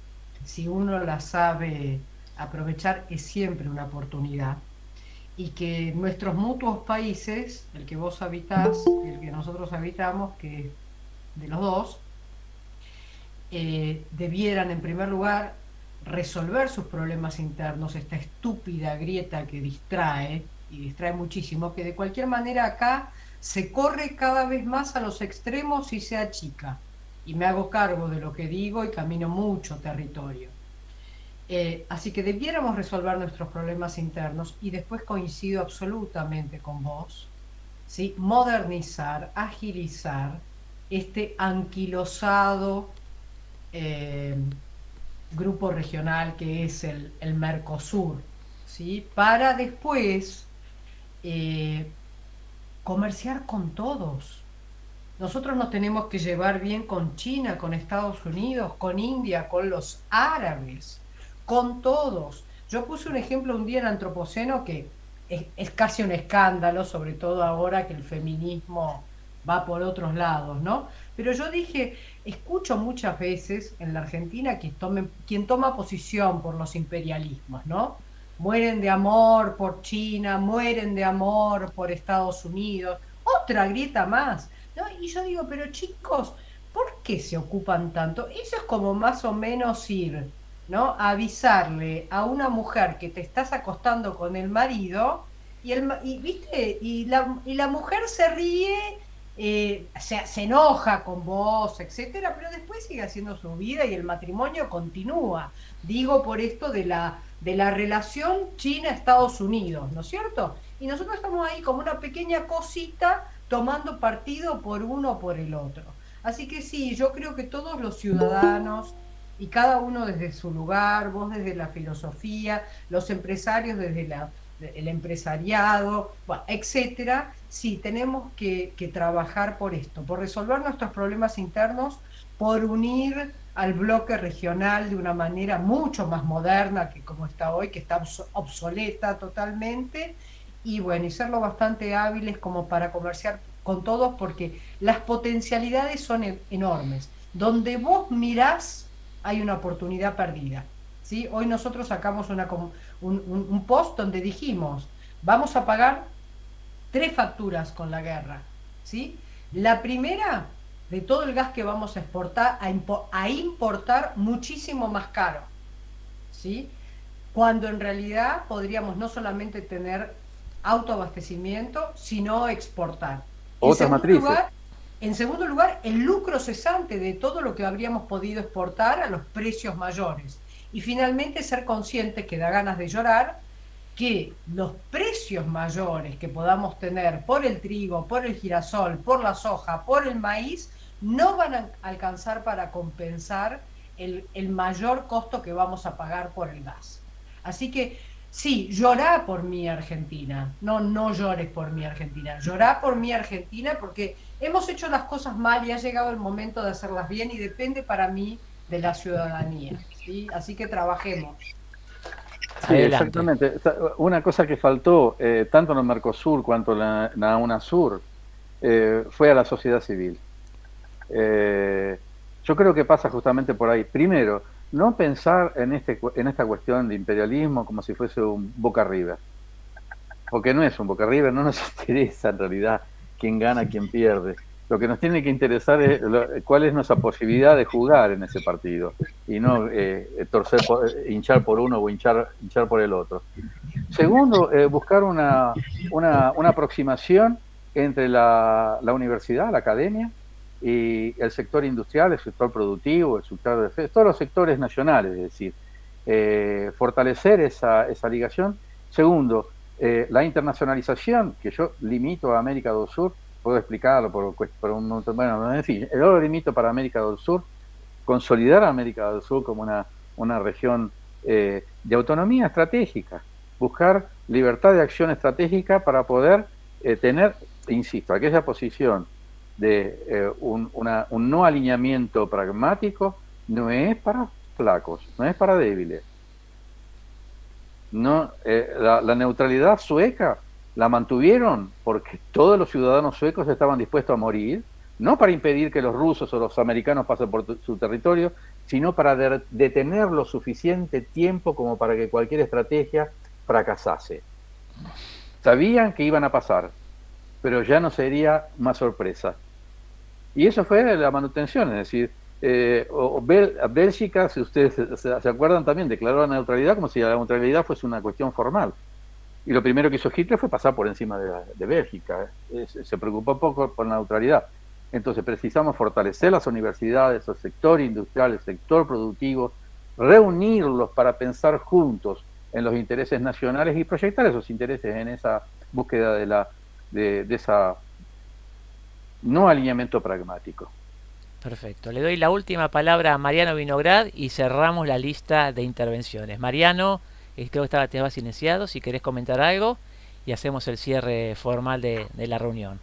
si uno la sabe aprovechar, es siempre una oportunidad, y que nuestros mutuos países, el que vos habitás y el que nosotros habitamos, que es de los dos, debieran en primer lugar resolver sus problemas internos, esta estúpida grieta que distrae, y distrae muchísimo, que de cualquier manera acá se corre cada vez más a los extremos y se achica. Y me hago cargo de lo que digo y camino mucho territorio. Así que debiéramos resolver nuestros problemas internos, y después coincido absolutamente con vos, ¿sí? Modernizar, agilizar este anquilosado grupo regional que es el Mercosur, ¿sí? Para después comerciar con todos. Nosotros nos tenemos que llevar bien con China, con Estados Unidos, con India, con los árabes, con todos. Yo puse un ejemplo un día en Antropoceno que es casi un escándalo, sobre todo ahora que el feminismo va por otros lados, ¿no? Pero yo dije, escucho muchas veces en la Argentina quien toma posición por los imperialismos, ¿no? Mueren de amor por China, mueren de amor por Estados Unidos, otra grieta más, ¿no? Y yo digo, pero chicos, ¿por qué se ocupan tanto? Eso es como más o menos ir, ¿no? A avisarle a una mujer que te estás acostando con el marido ¿viste? Y la mujer se ríe, se enoja con vos, etcétera, pero después sigue haciendo su vida y el matrimonio continúa. Digo por esto de la relación China-Estados Unidos, ¿no es cierto? Y nosotros estamos ahí como una pequeña cosita tomando partido por uno o por el otro. Así que sí, yo creo que todos los ciudadanos, y cada uno desde su lugar, vos desde la filosofía, los empresarios desde el empresariado, bueno, etcétera, sí, tenemos que trabajar por esto, por resolver nuestros problemas internos, por unir al bloque regional de una manera mucho más moderna que como está hoy, que está obsoleta totalmente, y bueno, y serlo bastante hábiles como para comerciar con todos, porque las potencialidades son enormes. Donde vos mirás, hay una oportunidad perdida. ¿Sí? Hoy nosotros sacamos un post donde dijimos, vamos a pagar 3 facturas con la guerra. ¿Sí? La primera, de todo el gas que vamos a exportar, a importar muchísimo más caro. ¿Sí? Cuando en realidad podríamos no solamente tener autoabastecimiento, sino exportar. Otras matrices. En segundo lugar, el lucro cesante de todo lo que habríamos podido exportar a los precios mayores. Y finalmente ser conscientes, que da ganas de llorar, que los precios mayores que podamos tener por el trigo, por el girasol, por la soja, por el maíz, no van a alcanzar para compensar el mayor costo que vamos a pagar por el gas. Así que sí, llorá por mi Argentina, no llores por mi Argentina, llorá por mi Argentina, porque hemos hecho las cosas mal y ha llegado el momento de hacerlas bien, y depende para mí de la ciudadanía, ¿sí? Así que trabajemos. Sí, exactamente. Una cosa que faltó, tanto en el Mercosur cuanto en la UNASUR, fue a la sociedad civil. Yo creo que pasa justamente por ahí. Primero, no pensar en esta cuestión de imperialismo como si fuese un Boca River, porque no es un Boca River, no nos interesa en realidad quién gana, quién pierde. Lo que nos tiene que interesar es cuál es nuestra posibilidad de jugar en ese partido, y no hinchar por uno o hinchar por el otro. Segundo, buscar una aproximación entre la universidad, la academia, y el sector industrial, el sector productivo, el sector de defensa, todos los sectores nacionales, es decir, fortalecer esa ligación. Segundo, la internacionalización, que yo limito a América del Sur, puedo explicarlo bueno, en fin, yo lo limito para América del Sur, consolidar a América del Sur como una región de autonomía estratégica, buscar libertad de acción estratégica para poder tener, insisto, aquella posición de un no alineamiento pragmático. No es para flacos, no es para débiles. No, la neutralidad sueca la mantuvieron porque todos los ciudadanos suecos estaban dispuestos a morir, no para impedir que los rusos o los americanos pasen por su territorio, sino para detener lo suficiente tiempo como para que cualquier estrategia fracasase. Sabían que iban a pasar, pero ya no sería más sorpresa. Y eso fue la manutención, es decir, Bélgica, si ustedes se acuerdan, también declaró la neutralidad como si la neutralidad fuese una cuestión formal. Y lo primero que hizo Hitler fue pasar por encima de Bélgica. Se preocupó poco por la neutralidad. Entonces precisamos fortalecer las universidades, el sector industrial, el sector productivo, reunirlos para pensar juntos en los intereses nacionales y proyectar esos intereses en esa búsqueda de esa no alineamiento pragmático. Perfecto. Le doy la última palabra a Mariano Vinograd y cerramos la lista de intervenciones. Mariano, creo que te vas silenciado, si querés comentar algo, y hacemos el cierre formal de la reunión.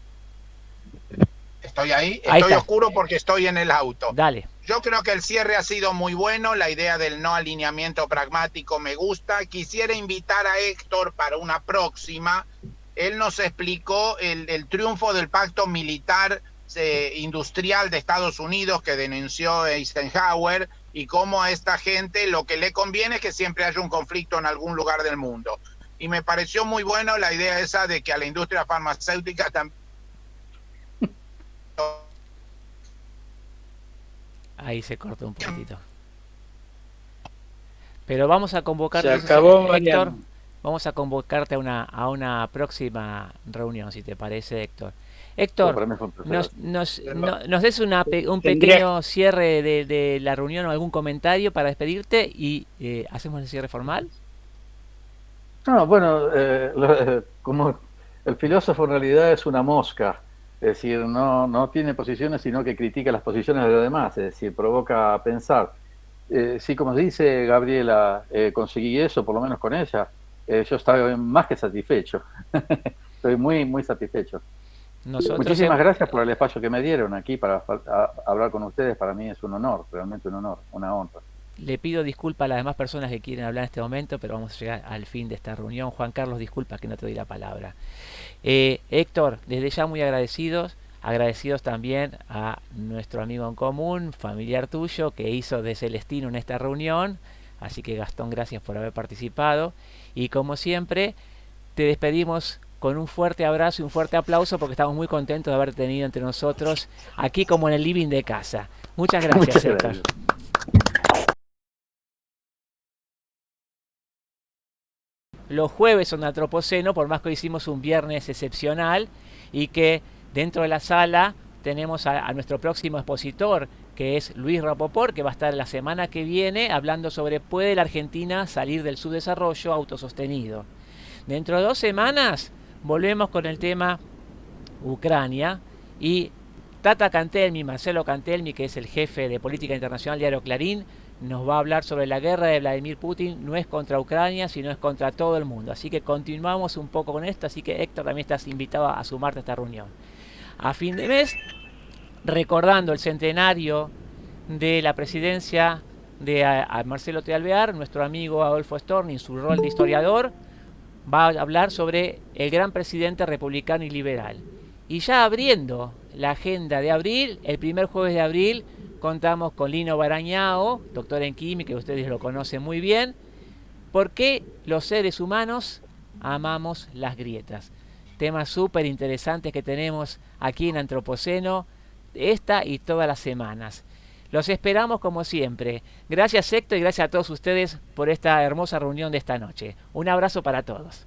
Estoy ahí Ahí estoy está. oscuro porque estoy en el auto. Dale. Yo creo que el cierre ha sido muy bueno, la idea del no alineamiento pragmático me gusta. Quisiera invitar a Héctor para una próxima. Él nos explicó el triunfo del pacto militar industrial de Estados Unidos que denunció Eisenhower, y cómo a esta gente lo que le conviene es que siempre haya un conflicto en algún lugar del mundo. Y me pareció muy bueno la idea esa de que a la industria farmacéutica también... Ahí se cortó un poquitito. Pero vamos a convocarte, Se acabó, Héctor. Mariano. Vamos a convocarte a una próxima reunión, si te parece, Héctor. Héctor, nos des un pequeño cierre de la reunión o algún comentario para despedirte y hacemos el cierre formal. No, bueno, como el filósofo en realidad es una mosca, es decir, no tiene posiciones, sino que critica las posiciones de los demás, es decir, provoca a pensar. Sí, como dice Gabriela, conseguí eso, por lo menos con ella, yo estaba más que satisfecho. Estoy muy, muy satisfecho. Muchísimas gracias por el espacio que me dieron aquí para hablar con ustedes. Para mí es un honor, realmente un honor, una honra. Le pido disculpas a las demás personas que quieren hablar en este momento, pero vamos a llegar al fin de esta reunión. Juan Carlos, disculpa que no te doy la palabra. Héctor, desde ya muy agradecidos. agradecidos también a nuestro amigo en común, familiar tuyo, que hizo de Celestino en esta reunión. Así que Gastón, gracias por haber participado. Y como siempre, te despedimos con un fuerte abrazo y un fuerte aplauso porque estamos muy contentos de haber tenido entre nosotros aquí como en el living de casa. Muchas gracias, Héctor. Los jueves son Antropoceno, por más que hoy hicimos un viernes excepcional y que dentro de la sala tenemos a nuestro próximo expositor, que es Luis Rapoport, que va a estar la semana que viene hablando sobre ¿puede la Argentina salir del subdesarrollo autosostenido? Dentro de 2 semanas volvemos con el tema Ucrania y Tata Cantelmi, Marcelo Cantelmi, que es el jefe de política internacional de Diario Clarín, nos va a hablar sobre la guerra de Vladimir Putin. No es contra Ucrania, sino es contra todo el mundo. Así que continuamos un poco con esto. Así que Héctor, también estás invitado a sumarte a esta reunión. A fin de mes, recordando el centenario de la presidencia de a Marcelo T. Alvear, nuestro amigo Adolfo Storni, en su rol de historiador, va a hablar sobre el gran presidente republicano y liberal. Y ya abriendo la agenda de abril, el primer jueves de abril, contamos con Lino Barañao, doctor en química, que ustedes lo conocen muy bien. ¿Por qué los seres humanos amamos las grietas? Temas súper interesantes que tenemos aquí en Antropoceno, esta y todas las semanas. Los esperamos como siempre. Gracias, Héctor, y gracias a todos ustedes por esta hermosa reunión de esta noche. Un abrazo para todos.